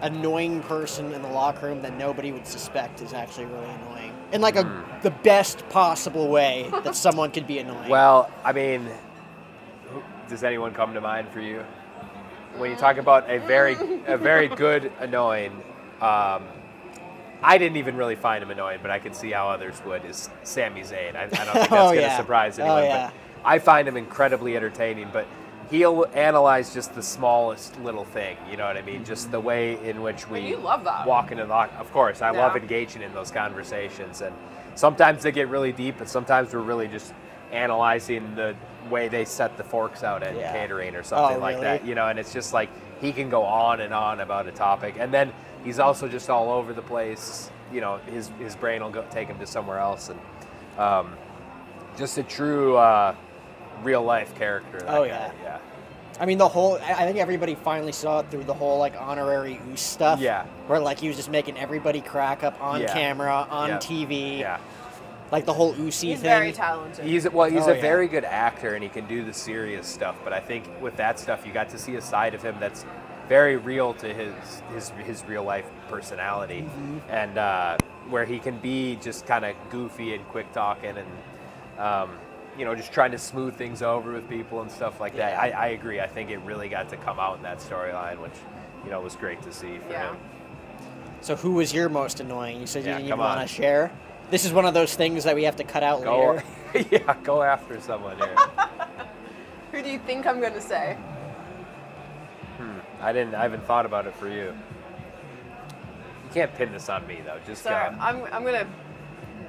annoying person in the locker room that nobody would suspect is actually really annoying? In like the best possible way that someone could be annoying. Well, I mean, does anyone come to mind for you? When you talk about a very good annoying, I didn't even really find him annoying, but I could see how others would, is Sami Zayn. I don't think that's going to surprise anyone, yeah. but I find him incredibly entertaining, but he'll analyze just the smallest little thing, you know what I mean? Just the way in which we you love that. walk into the lock. Of course, I love engaging in those conversations, and sometimes they get really deep, but sometimes we're really just analyzing the way they set the forks out at catering or something like that, you know, and it's just like he can go on and on about a topic, and then he's also just all over the place, you know, his brain will take him to somewhere else, and just a true real life character. That guy. Yeah. I mean, I think everybody finally saw it through the whole like honorary Oos stuff. Yeah. Where like he was just making everybody crack up on camera, on TV. Yeah. Like the whole Oosy thing. He's very talented. He's a very good actor, and he can do the serious stuff. But I think with that stuff, you got to see a side of him that's very real to his real life personality, and where he can be just kind of goofy and quick talking, and you know, just trying to smooth things over with people and stuff like that. I agree. I think it really got to come out in that storyline, which, you know, was great to see for him. So who was your most annoying? You said you didn't even want to on. share? This is one of those things that we have to cut out later. Yeah, go after someone here. Who do you think I'm going to say? I haven't thought about it for you. You can't pin this on me though. Just So I'm going to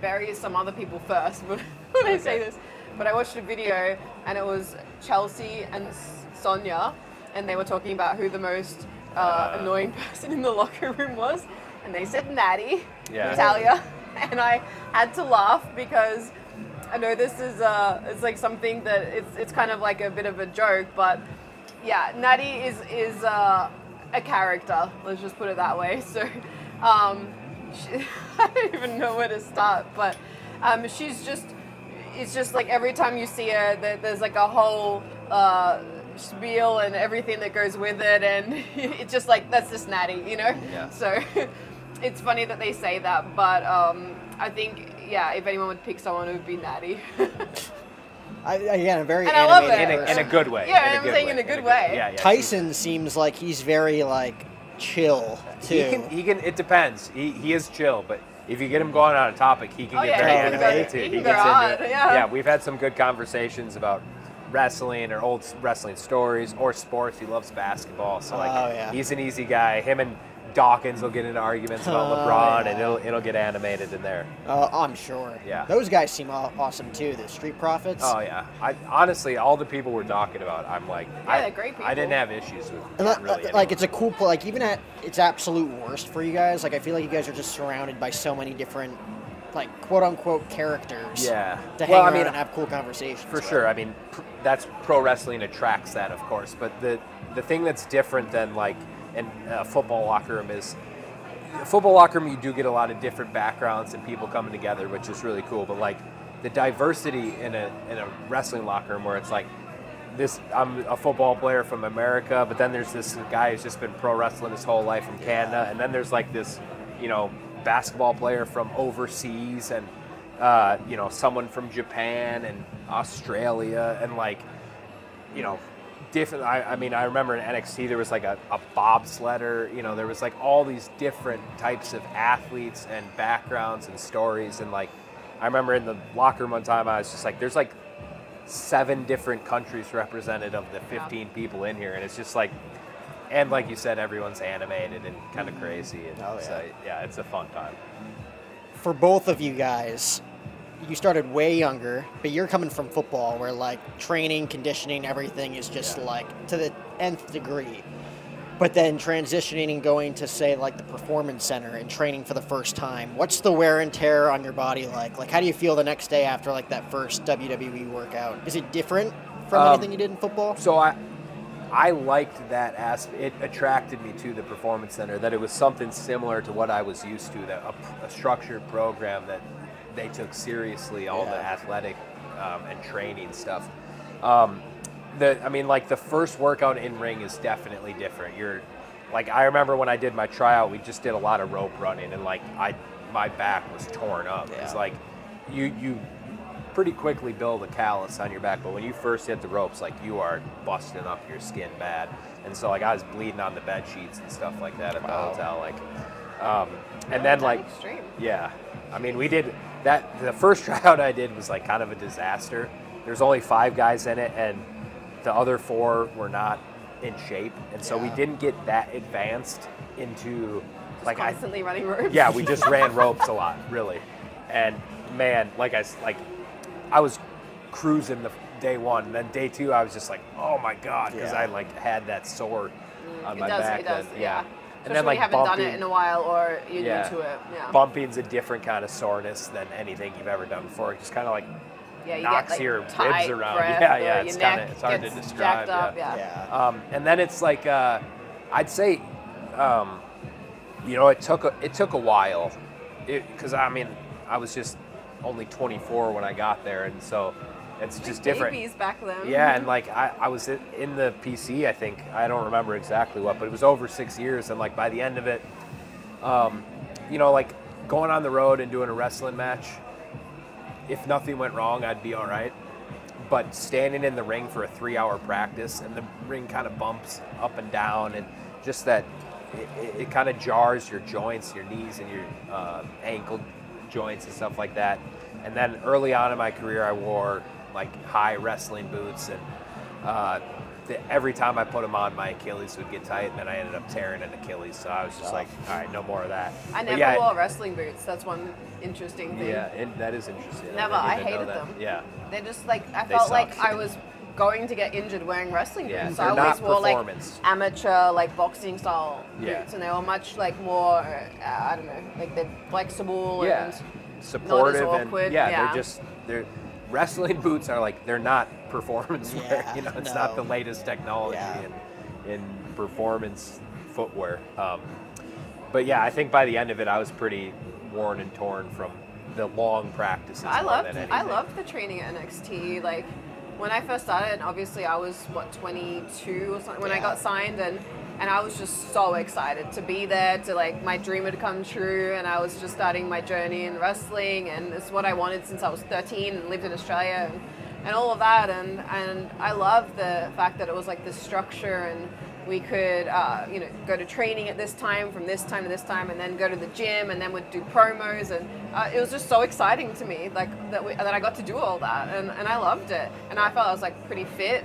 bury some other people first when I say this. But I watched a video, and it was Chelsea and Sonia, and they were talking about who the most annoying person in the locker room was, and they said Natty, Natalia, and I had to laugh because I know this is it's like something that it's kind of like a bit of a joke, but yeah, Natty is a character. Let's just put it that way. So I don't even know where to start, but it's just like every time you see her, there's like a whole spiel and everything that goes with it, and it's just like, that's just Natty, you know? Yeah. So it's funny that they say that, but I think, yeah, if anyone would pick someone, it would be Natty. Again, a very And I love animated it. In a good way. Yeah, I'm saying in a good way. Yeah, yeah. Tyson seems like he's very like chill too. He can. It depends. He is chill, but if you get him going on a topic, he can get very he can animated go- too. he can He go gets hard, into it. yeah. Yeah, we've had some good conversations about wrestling or old wrestling stories or sports. He loves basketball, so like yeah. he's an easy guy. Him and Dawkins will get into arguments about LeBron, and it'll get animated in there. I'm sure. Yeah. Those guys seem awesome too. The Street Profits. Oh yeah. I honestly, all the people we're talking about, I'm like, they're great people. I didn't have issues with And really like anyone. it's a cool play. Like even at its absolute worst for you guys, like I feel like you guys are just surrounded by so many different, like quote unquote characters. Yeah. To hang Well, I around mean, and have cool conversations. For with. sure. I mean, that's pro wrestling attracts that, of course. But the thing that's different than like in a football locker room is a football locker room. You do get a lot of different backgrounds and people coming together, which is really cool. But like the diversity in a wrestling locker room where it's like this, I'm a football player from America, but then there's this guy who's just been pro wrestling his whole life from Canada, and then there's like this, basketball player from overseas, and someone from Japan and Australia, and like, different. I mean, I remember in NXT there was like a bobsledder. There was like all these different types of athletes and backgrounds and stories, and like I remember in the locker room one time I was just like, there's like 7 different countries represented of the 15 people in here, and it's just like. And like you said, everyone's animated and kind of crazy. And so, yeah, it's a fun time. For both of you guys, you started way younger, but you're coming from football where like training, conditioning, everything is just like to the nth degree. But then transitioning and going to say like the performance center and training for the first time, what's the wear and tear on your body like? Like how do you feel the next day after like that first WWE workout? Is it different from anything you did in football? So I liked that aspect. It attracted me to the Performance Center, that it was something similar to what I was used to, that a structured program that they took seriously, all the athletic and training stuff. The first workout in ring is definitely different. I remember when I did my tryout, we just did a lot of rope running, and like my back was torn up. Yeah. It's like you pretty quickly build a callus on your back, but when you first hit the ropes, like you are busting up your skin bad. And so like I was bleeding on the bed sheets and stuff like that at the hotel, and then like extreme. Yeah, I mean we did that. The first tryout I did was like kind of a disaster. There's only 5 guys in it, and the other 4 were not in shape, and so we didn't get that advanced into Just constantly running ropes. Yeah, we just ran ropes a lot, really. And man, I was cruising the day 1, and then day 2 I was just like, oh my god, because I like had that sore on my back. It does, yeah. And Especially then when like you haven't done it in a while or you're new to it. Yeah. Bumping's a different kind of soreness than anything you've ever done before. It just kind of like knocks get, like, your ribs tight around. breath, Yeah, or it's your kind neck of hard to gets describe. jacked up, And then it's like I'd say it took a while, because I mean I was just only 24 when I got there, and so it's just different. Babies back then. Yeah, and like I was in the PC, I think, I don't remember exactly what, but it was over 6 years, and like by the end of it, like going on the road and doing a wrestling match, if nothing went wrong, I'd be all right. But standing in the ring for a 3-hour practice, and the ring kind of bumps up and down, and just that it kind of jars your joints, your knees and your ankle joints and stuff like that. And then early on in my career, I wore like high wrestling boots, and every time I put them on, my Achilles would get tight, and then I ended up tearing an Achilles. So I was just like, all right, no more of that. I never wore wrestling boots. That's one interesting thing. Yeah, that is interesting. Never. I hated them. Yeah. They're just like, I They felt suck. like I was going to get injured wearing wrestling Yeah, boots. they're I always not wore like performance. amateur, like boxing style Yeah. boots, and they were much like more, I don't know, like they're flexible and supportive, not as and awkward. they're wrestling boots are like, they're not performance wear. It's not the latest technology in performance footwear. But yeah, I think by the end of it, I was pretty worn and torn from the long practices. I more than anything. loved the training at NXT. Like when I first started, obviously I was 22 or something when I got signed, and I was just so excited to be there, to like my dream had come true, and I was just starting my journey in wrestling, and it's what I wanted since I was 13 and lived in Australia and all of that, and I loved the fact that it was like this structure, and we could go to training at this time from this time to this time, and then go to the gym, and then we'd do promos, and it was just so exciting to me, like that I got to do all that, and I loved it, and I felt I was like pretty fit,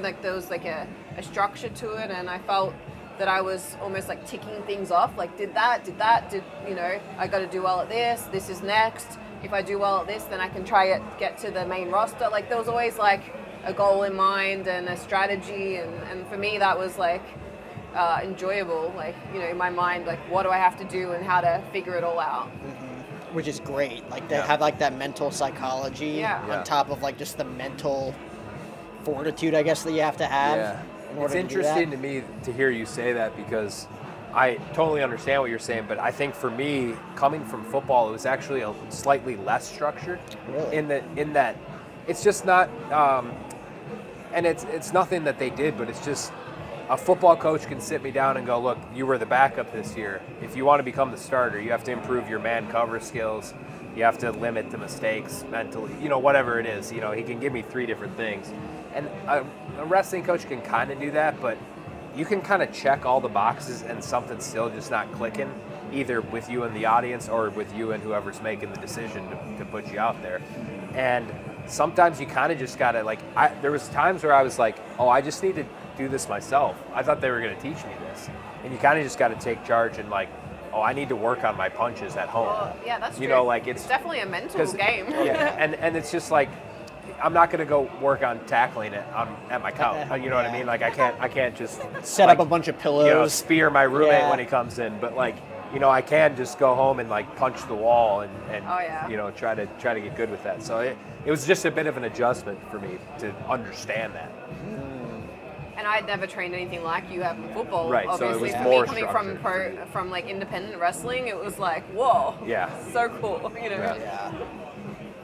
like there was like a structure to it, and I felt that I was almost like ticking things off, like did I got to do well at this is next. If I do well at this, then I can try get to the main roster. Like there was always like a goal in mind and a strategy, and for me that was like enjoyable, like in my mind, like what do I have to do and how to figure it all out. Which is great, like they have like that mental psychology on top of like just the mental fortitude, I guess, that you have to have. It's interesting to me to hear you say that, because I totally understand what you're saying, but I think for me, coming from football, it was actually a slightly less structured. Really? In that it's just not and it's nothing that they did, but it's just a football coach can sit me down and go, look, you were the backup this year. If you want to become the starter, you have to improve your man cover skills. You have to limit the mistakes mentally, whatever it is. He can give me 3 different things. And a wrestling coach can kind of do that, but you can kind of check all the boxes and something's still just not clicking, either with you and the audience or with you and whoever's making the decision to put you out there. And sometimes you kind of just got to, there was times where I was like, oh, I just need to do this myself. I thought they were going to teach me this. And you kind of just got to take charge and oh, I need to work on my punches at home. Well, yeah, that's true. It's definitely a mental game. Yeah, and it's just like, I'm not going to go work on tackling it at my couch. You know what I mean? Like I can't just set up a bunch of pillows, spear my roommate when he comes in. But I can just go home and punch the wall and try to get good with that. So it was just a bit of an adjustment for me to understand that. And I'd never trained anything like you have in football. Right. Obviously, so it was for more me coming from independent wrestling, it was like, whoa. Yeah. So cool. Yeah.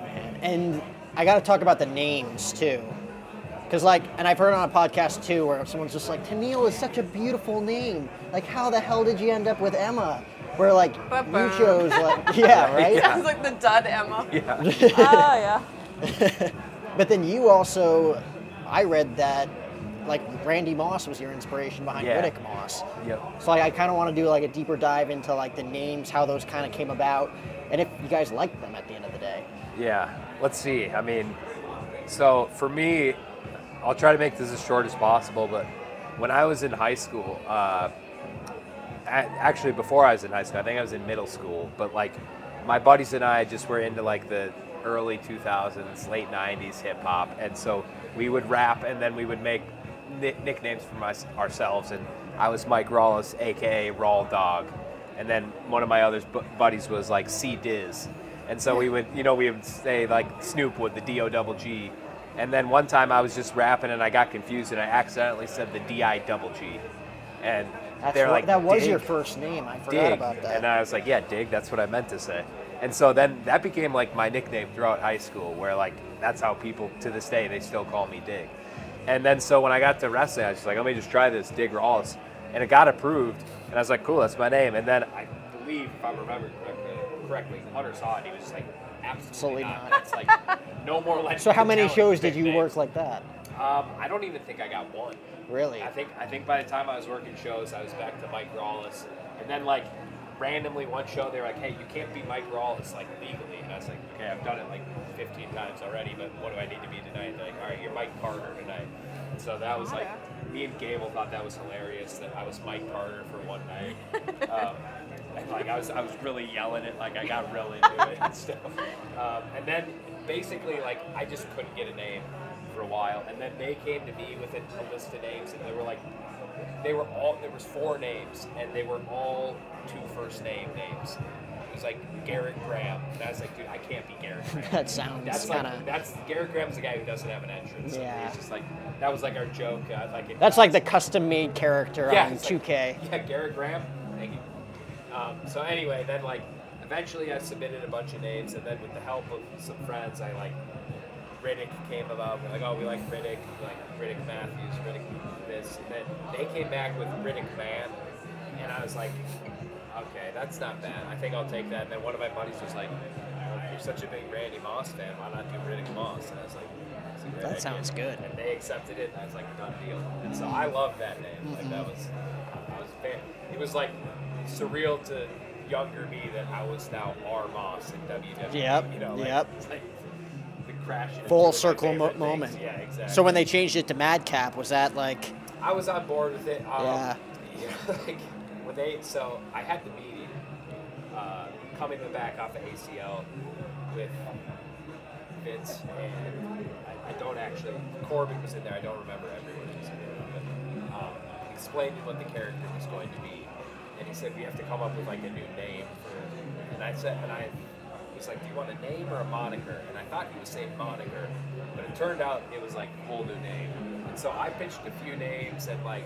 Man. And I got to talk about the names too, because and I've heard on a podcast too where someone's just like, Tenille is such a beautiful name. Like, how the hell did you end up with Emma? Where you chose right? It sounds like the dud Emma. Yeah. Yeah. But then you also, I read that Randy Moss was your inspiration behind Riddick Moss. Yep. So I kind of want to do a deeper dive into the names, how those kind of came about, and if you guys liked them at the end of the day. Yeah. Let's see. I mean, so for me, I'll try to make this as short as possible, but when I was in high school, actually before I was in high school, I think I was in middle school, but my buddies and I just were into the early 2000s, late 90s hip hop, and so we would rap and then we would make nicknames for ourselves, and I was Mike Rallis, aka Raw Dog, and then one of my other buddies was C Diz. And so we would say Snoop with the D-O-double-G. And then one time I was just rapping and I got confused and I accidentally said the D-I-double-G. And they're like, that was Dig. your first name. I forgot Dig. about that. And I was like, yeah, Dig, that's what I meant to say. And so then that became my nickname throughout high school, where that's how people to this day, they still call me Dig. And then so when I got to wrestling, I was just like, let me just try this, Dig Rallis. And it got approved. And I was like, cool, that's my name. And then I believe, if I remember correctly, Hunter saw it. He was just absolutely not. It's no more like. So how many shows did you work like that? I don't even think I got one. Really? I think by the time I was working shows, I was back to Mike Rallis, and then randomly one show they were like, hey, you can't be Mike Rallis legally, and I was like, okay, I've done it 15 times already, but what do I need to be tonight? They're like, all right, you're Mike Carter tonight. And so that was me and Gable thought that was hilarious that I was Mike Carter for one night. And I was really yelling it, I got really into it and stuff. And then basically I just couldn't get a name for a while, and then they came to me with a list of names, and there was 4 names, and they were all 2 first name names. It was Garrett Graham, and I was like, dude, I can't be Garrett Graham. That sounds kind of. Garrett Graham's the guy who doesn't have an entrance. Yeah. It's just that was our joke. That's the custom made character on 2K. Yeah, Garrett Graham. Thank you. So anyway, then like eventually I submitted a bunch of names, and then with the help of some friends, I like Riddick came about. We're like, oh, we like Riddick, Matthews, Riddick this. And then they came back with Riddick Man, and I was like, okay, that's not bad. I think I'll take that. And then one of my buddies was like, oh, you're such a big Randy Moss fan, why not do Riddick Moss? And I was like, that's a great That idea. sounds good. And they accepted it, and I was like, done deal. And so I love that name. Like that was, it was like surreal to younger me that I was now R. Moss in WWE. Yep. You know, like, Yep. It's like the crash. Full circle moment. Things. Yeah, exactly. So when they changed it to Madcap, was that like? I was on board with it. Yeah. Like when so I had the meeting coming back off of ACL with Vince, and I don't actually. Corbin was in there. I don't remember everyone who was in there, but explained what the character was going to be, and he said we have to come up with like a new name for. And I was like, do you want a name or a moniker? And I thought he was saying moniker, but it turned out it was like a whole new name. And so I pitched a few names, and like,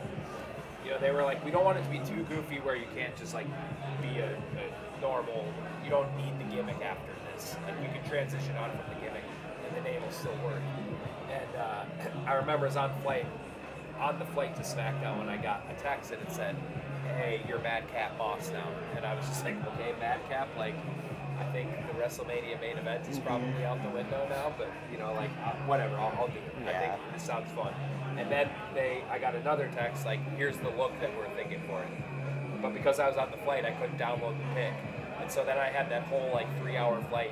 you know, they were like, we don't want it to be too goofy where you can't just like be a normal, you don't need the gimmick after this. Like you can transition on from the gimmick and the name will still work. And I remember I was on the flight to SmackDown when I got a text and it said, hey, you're Madcap Moss now. And I was just like, okay, Madcap, like, I think the WrestleMania main event is probably out the window now, but you know, like whatever, I'll do it. Yeah. I think this sounds fun. And then I got another text like, here's the look that we're thinking for it. But because I was on the flight, I couldn't download the pic, and so then I had that whole like 3-hour flight.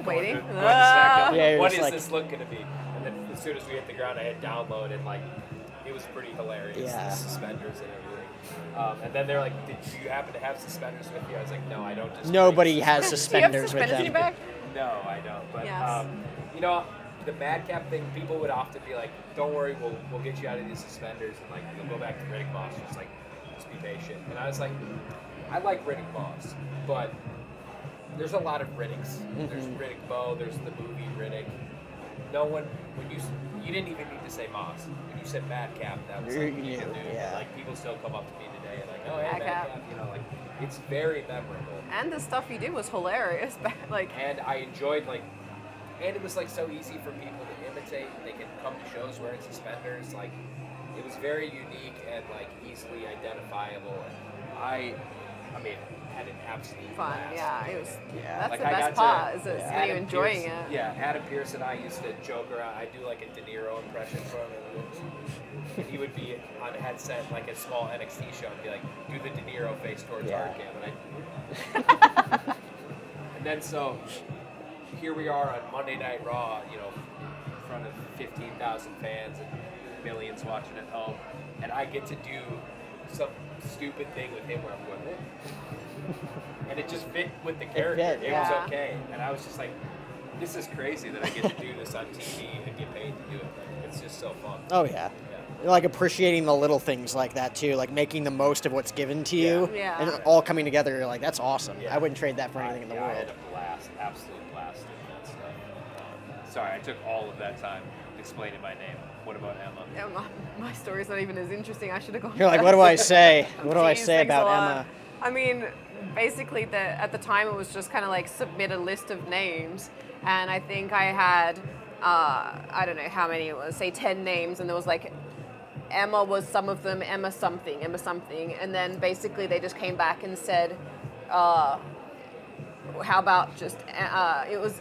Waiting? Going to SmackDown. Yeah, What just is like- this look gonna be? And then as soon as we hit the ground, I hit download, and like it was pretty hilarious. Yeah. The suspenders and everything. And then they're like, "Did you happen to have suspenders with you?" I was like, "No, I don't." Just Nobody bring has Do you have suspenders with suspenders in them. your bag? No, I don't. But Yes. you know, the Madcap thing, people would often be like, "Don't worry, we'll get you out of these suspenders, and like you'll go back to Riddick Moss. Just be patient." And I was like, I like Riddick Moss, but there's a lot of Riddicks. There's Riddick Bowe. There's the movie Riddick. No one, when you didn't even need to say Moss. When you said Madcap, that was like You knew, people knew. yeah. Like people still come up to me today and like, oh hey Madcap. Madcap, you know, like it's very memorable. And the stuff you did was hilarious. Like, And I enjoyed and it was like so easy for people to imitate. They could come to shows wearing suspenders. Like it was very unique and like easily identifiable. And I mean, had an absolute fun. blast. Yeah, it was. Yeah. That's Like, the I best got part. to- Is that yeah. seeing you Adam enjoying Pearce- it. Yeah, Adam Pearce and I used to joke around. I do like a De Niro impression from him. And he would be on a headset, like a small NXT show, and be like, do the De Niro face towards Yeah. our cam. And then so here we are on Monday Night Raw, you know, in front of 15,000 fans and millions watching at home, and I get to do some stupid thing with him where I'm going, and it just fit with the character. fit, It yeah. was okay, and I was just like, this is crazy that I get to do this on TV and get paid to do it. It's just so fun. Oh yeah. Like appreciating the little things like that too, like making the most of what's given to you, Yeah. and all coming together. You're like, that's awesome. Yeah. I wouldn't trade that for anything in the I world. had a blast, absolute blast doing that stuff. Sorry, I took all of that time explaining my name. What about Emma? Yeah, my story's not even as interesting. I should have gone. You're like, first. what do I say? What do I Jeez, say thanks a about lot. Emma? I mean, basically, at the time it was just kind of like submit a list of names, and I think I had I don't know how many it was, say 10 names, and there was like Emma was some of them, Emma something, and then basically they just came back and said, how about just it was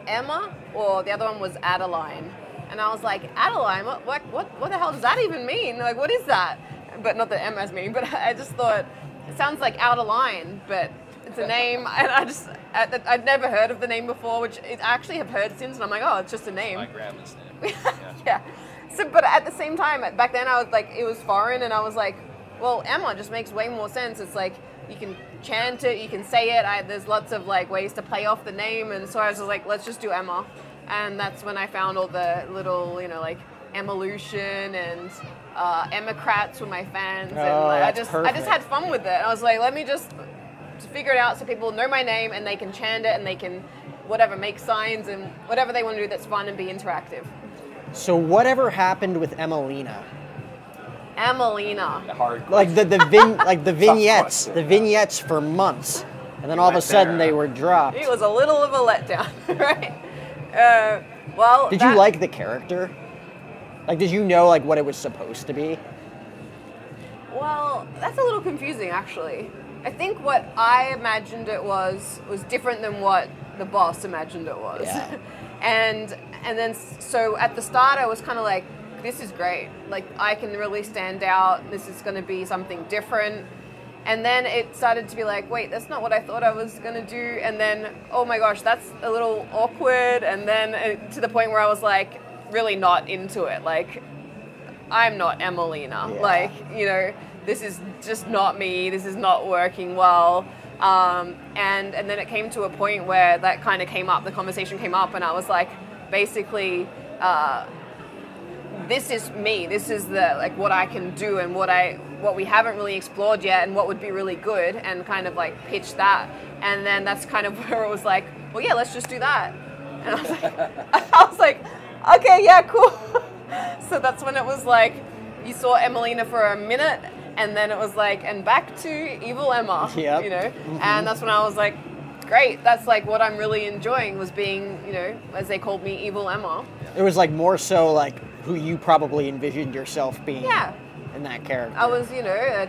Emma, or the other one was Adeline. And I was like, Adeline, what the hell does that even mean? Like, what is that? But not that Emma's mean, but I just thought, it sounds like out of line, but it's a name, and I'd never heard of the name before, which I actually have heard since, and I'm like, oh, it's just a name. My grandma's name. Yeah. So, but at the same time, back then I was like, it was foreign, and I was like, well, Emma just makes way more sense. It's like, you can chant it, you can say it, there's lots of like ways to play off the name, and so I was just like, let's just do Emma. And that's when I found all the little, you know, like Emmalution and Emmacrats were my fans, and Oh, like, I that's just had fun with it. I was like, let me just figure it out so people know my name and they can chant it and they can whatever, make signs and whatever they want to do that's fun and be interactive. So whatever happened with Emmalina? Emelina. The hard Like the vignettes, question, the vignettes for months, and then all of a sudden they were dropped. It was a little of a letdown, right? Well, Did you like the character? Like, did you know like what it was supposed to be? Well, that's a little confusing, actually. I think what I imagined it was different than what the boss imagined it was. Yeah. and then so at the start I was kind of like, this is great. Like, I can really stand out. This is going to be something different. And then it started to be like, wait, that's not what I thought I was going to do. And then, oh my gosh, that's a little awkward. And then to the point where I was like, really not into it. Like, I'm not Emelina. Yeah. Like, you know, this is just not me. This is not working well. And then it came to a point where that kind of came up, the conversation came up, and I was like, basically, this is me. This is what I can do and what we haven't really explored yet and what would be really good, and kind of like pitch that. And then that's kind of where it was like, well, yeah, let's just do that. And I was like, okay, yeah, cool. So that's when it was like, you saw Emelina for a minute, and then it was like, and back to Evil Emma, Yep. you know? And that's when I was like, great, that's like what I'm really enjoying, was being, you know, as they called me, Evil Emma. It was like more so like who you probably envisioned yourself being. Yeah. In that character. I was, you know,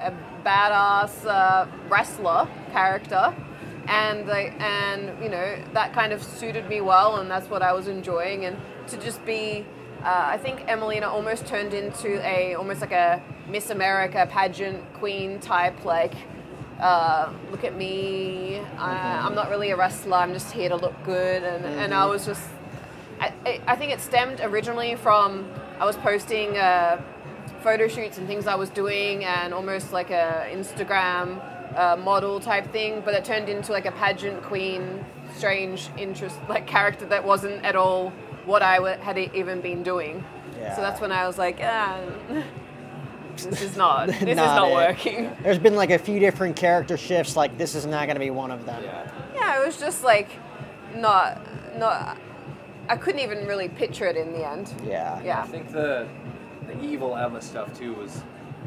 a badass wrestler character, and you know, that kind of suited me well, and that's what I was enjoying. And to just be, I think Emelina almost turned into almost like a Miss America pageant queen type, like, look at me, I'm not really a wrestler, I'm just here to look good. And I was just, I think it stemmed originally from, I was posting photo shoots and things I was doing, and almost like a Instagram model type thing, but it turned into like a pageant queen, strange interest, like character that wasn't at all what I had even been doing. Yeah. So that's when I was like, this is not working. There's been like a few different character shifts, like this is not going to be one of them. Yeah, it was just like not. I couldn't even really picture it in the end. Yeah. I think the Evil Emma stuff too was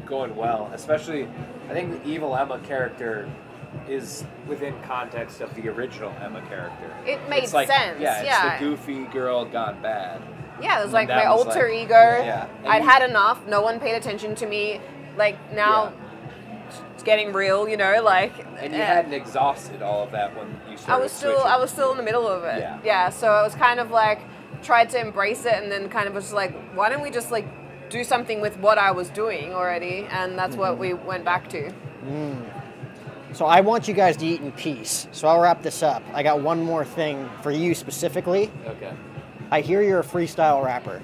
going well, especially I think the Evil Emma character is within context of the original Emma character. It made It's like, sense. Yeah, it's Yeah. the goofy girl gone bad. Yeah, it was like that my was alter like- ego. Yeah. And I'd you- had enough. No one paid attention to me. Like, now it's getting real, you know, like. And you hadn't exhausted all of that when you started I was still in the middle of it. Yeah. So I was kind of like, tried to embrace it, and then kind of was like, why don't we just like do something with what I was doing already? And that's what we went back to. So I want you guys to eat in peace. So I'll wrap this up. I got one more thing for you specifically. Okay. I hear you're a freestyle rapper.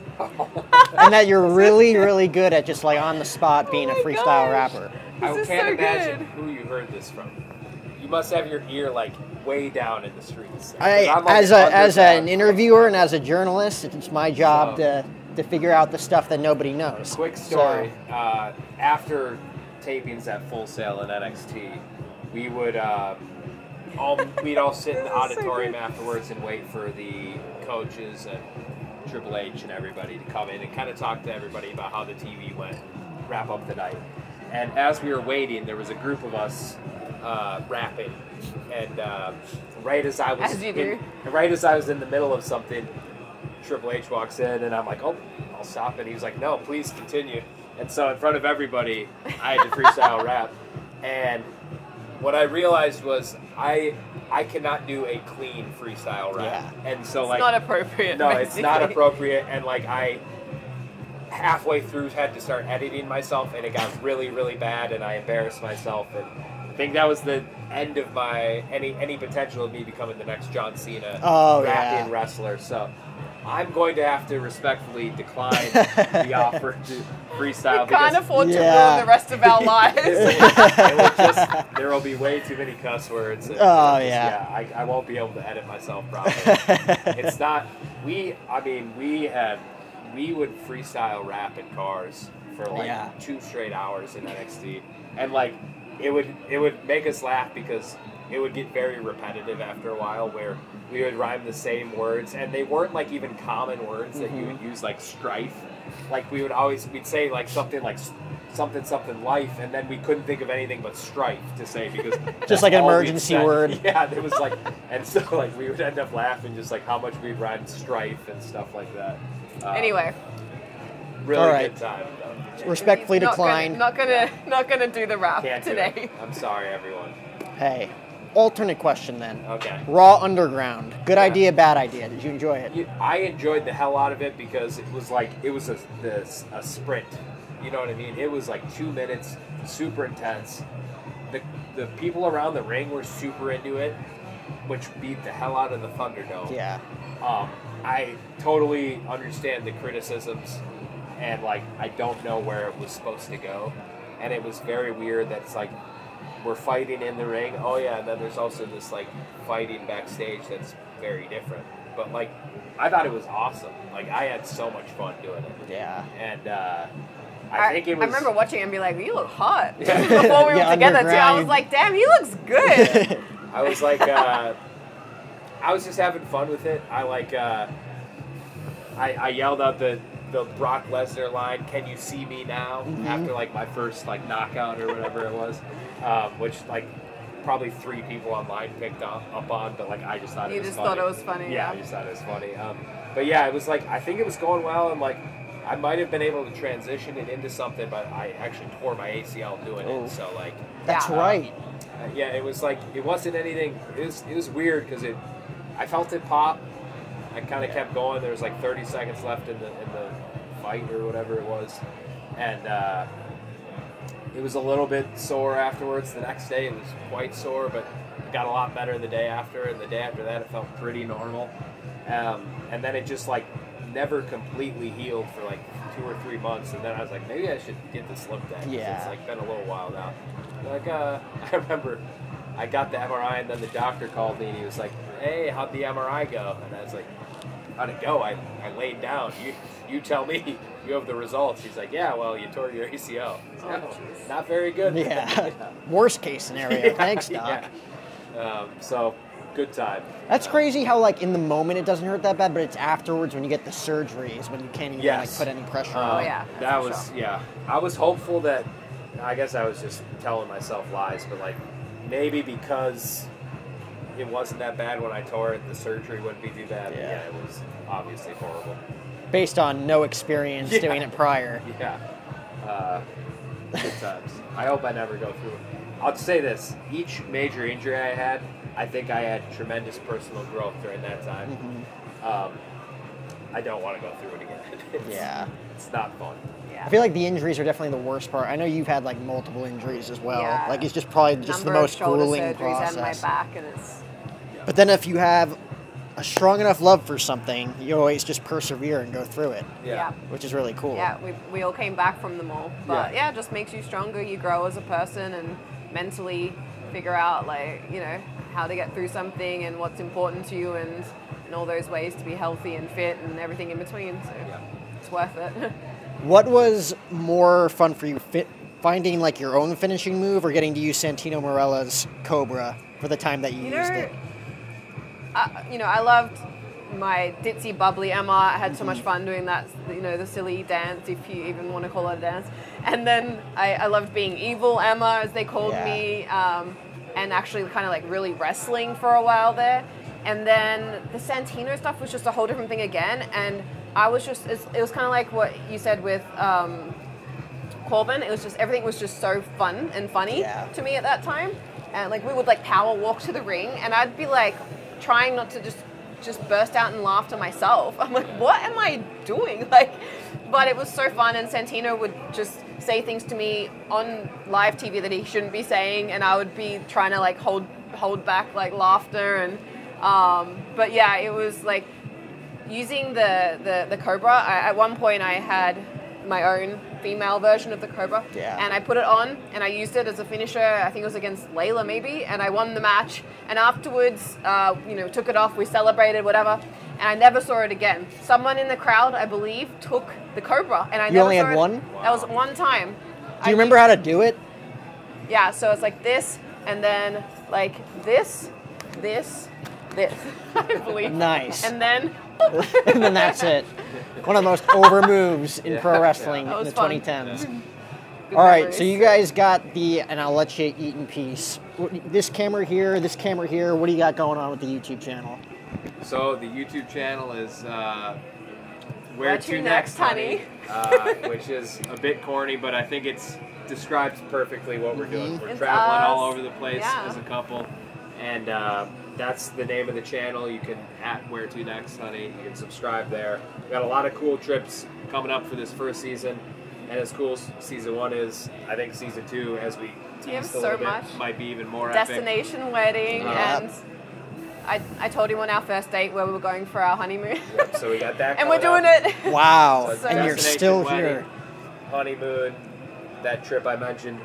And that you're really, really good at just like on the spot being a my freestyle gosh. rapper. I This is can't so imagine good. who you heard this from. You must have your ear like way down in the streets. 'Cause I, I'm, like, as an underground. interviewer and as a journalist, it's my job to figure out the stuff that nobody knows. Quick story. After tapings at Full Sail in NXT, we would we'd all sit in the auditorium afterwards and wait for the coaches and Triple H and everybody to come in and kind of talk to everybody about how the TV went, wrap up the night. And as we were waiting, there was a group of us rapping, and right as I was As you do. right as I was in the middle of something, Triple H walks in, and I'm like, oh, I'll stop. And he was like, no, please continue. And so in front of everybody, I had to freestyle rap. And what I realized was I cannot do a clean freestyle rap. Yeah. And so It's like not appropriate. no, it's not basically. appropriate. And like I halfway through had to start editing myself, and it got really, really bad, and I embarrassed myself. And I think that was the end of my any potential of me becoming the next John Cena rapping wrestler. So I'm going to have to respectfully decline the offer to freestyle. We can't afford to Yeah. ruin the rest of our lives. There will be way too many cuss words. And I won't be able to edit myself properly. It's not. We would freestyle rap in cars for like 2 straight hours in NXT, and like it would make us laugh because it would get very repetitive after a while, where we would rhyme the same words, and they weren't like even common words that you would use, like strife. like we'd say like something life, and then we couldn't think of anything but strife to say because Just like an emergency word. Yeah, it was like, and so like we would end up laughing just like how much we'd rhyme strife and stuff like that. Anyway, really all right. good time. Respectfully declined. Not gonna do the rap Can't do today. it. I'm sorry, everyone. Hey, alternate question then. Okay. Raw Underground. Good idea, bad idea. Did you enjoy it? I enjoyed the hell out of it because it was a sprint. You know what I mean? It was like 2 minutes, super intense. The people around the ring were super into it, which beat the hell out of the Thunderdome. Yeah. I totally understand the criticisms, and like I don't know where it was supposed to go, and it was very weird that it's like we're fighting in the ring. Oh yeah, and then there's also this like fighting backstage that's very different. But like I thought it was awesome. Like I had so much fun doing it. Yeah. And I think it was. I remember watching it and be like, "You look hot." Yeah. Before we Yeah, were together too, I was underground. like, "Damn, he looks good." I was like, I was just having fun with it. I like, I yelled out the Brock Lesnar line, "Can you see me now?" After like my first like knockout or whatever it was, which like probably 3 people online picked up on, but like I just thought You it was just funny. thought it was funny, Yeah, yeah. I just thought it was funny. But yeah, it was like I think it was going well, and like I might have been able to transition it into something, but I actually tore my ACL doing Oh. it. So like, That's Yeah. right. yeah, it was like it wasn't anything. It was weird because I felt it pop. I kind of kept going. There was like 30 seconds left in the fight or whatever it was, and it was a little bit sore afterwards. The next day it was quite sore, but it got a lot better the day after. And the day after that it felt pretty normal, and then it just like never completely healed for like 2 or 3 months. And then I was like, maybe I should get this looked at. 'Cause Yeah. it's like been a little while now. Like I remember I got the MRI, and then the doctor called me and he was like, "Hey, how'd the MRI go?" And I was like, "How'd it go?" I laid down. You tell me. You have the results. He's like, "Yeah, well, you tore your ACL." Oh, "No, jeez. not very good." Yeah. Worst case scenario. Thanks, Doc. Yeah. So good time. That's crazy how like in the moment it doesn't hurt that bad, but it's afterwards when you get the surgery is when you can't even like Yes. put any pressure on. Oh, it. yeah. That for was sure. I was hopeful that. I guess I was just telling myself lies, but like maybe because it wasn't that bad when I tore it, the surgery wouldn't be too bad. But Yeah. yeah, it was obviously horrible. Based on no experience Yeah. doing it prior. Yeah. Good times. I hope I never go through it. I'll say this. Each major injury I had, I think I had tremendous personal growth during that time. I don't want to go through it again. Yeah. It's not fun. I feel like the injuries are definitely the worst part. I know you've had like multiple injuries as well. Yeah. Like it's just probably just the Number most of shoulder grueling surgeries process. and my back, and it's But then if you have a strong enough love for something, you always just persevere and go through it, yeah. which is really cool. Yeah, we all came back from them all. But Yeah. yeah, it just makes you stronger. You grow as a person and mentally figure out like, how to get through something and what's important to you and all those ways to be healthy and fit and everything in between. So it's worth it. What was more fun for you, finding like your own finishing move or getting to use Santino Marella's Cobra for the time that you used it? I loved my ditzy, bubbly Emma. I had so much fun doing that, the silly dance, if you even want to call it a dance. And then I loved being evil Emma, as they called me, and actually kind of like really wrestling for a while there. And then the Santino stuff was just a whole different thing again. And I was just, it was kind of like what you said with Corbin. It was just, everything was just so fun and funny to me at that time. And like we would like power walk to the ring and I'd be like trying not to just burst out in laughter myself. I'm like, what am I doing? But it was so fun, and Santino would just say things to me on live TV that he shouldn't be saying, and I would be trying to like hold back like laughter, and but yeah, it was like using the Cobra. At one point I had my own female version of the Cobra, and I put it on and I used it as a finisher. I think it was against Layla maybe, and I won the match. And afterwards, took it off. We celebrated, whatever, and I never saw it again. Someone in the crowd, I believe, took the Cobra, and I never only saw had it. one? That was one time. Do you remember how to do it? Yeah, so it's like this, and then like this, this, I believe. Nice. And then. And then that's it. One of the most over moves in pro wrestling That in was the fun. 2010s. Good All right, memories. so you guys got the, and I'll let you eat in peace. This camera here, this camera here. What do you got going on with the YouTube channel? So the YouTube channel is Where to next, honey? Which is a bit corny, but I think it describes perfectly what we're doing. We're It's traveling us. all over the place Yeah. as a couple, and that's the name of the channel. You can Where to Next, honey. You can subscribe there. We got a lot of cool trips coming up for this first season, and as cool as season 1 is, I think season 2, as we have teased so a little bit, much. might be even more epic. Destination wedding, and I told him on our first date where we were going for our honeymoon. Yep, so we got that. And we're coming doing up. it. Wow, So and you're Destination still wedding, here. Honeymoon, that trip I mentioned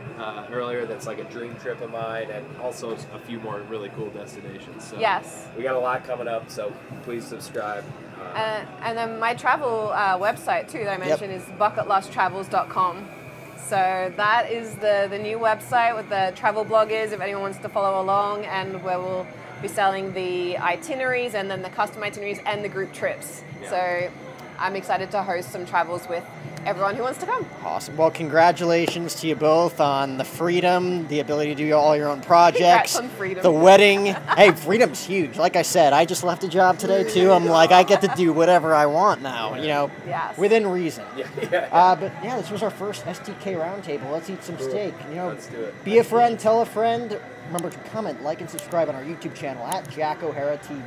earlier, that's like a dream trip of mine, and also a few more really cool destinations. So Yes. we got a lot coming up, so please subscribe. And then my travel website too that I mentioned is bucketlosttravels.com. So that is the new website with the travel bloggers if anyone wants to follow along, and where we'll be selling the itineraries and then the custom itineraries and the group trips. Yeah. So I'm excited to host some travels with everyone who wants to come. Awesome. Well, congratulations to you both on the freedom, the ability to do all your own projects, Congrats on freedom. the wedding. Hey, freedom's huge. Like I said, I just left a job today too. I'm like, I get to do whatever I want now, you know, Yes. within reason. Yeah. But yeah, this was our first STK roundtable. Let's eat some steak. You know, Let's do it. be a friend, tell a friend. Remember to comment, like, and subscribe on our YouTube channel at Jack O'Hara TV.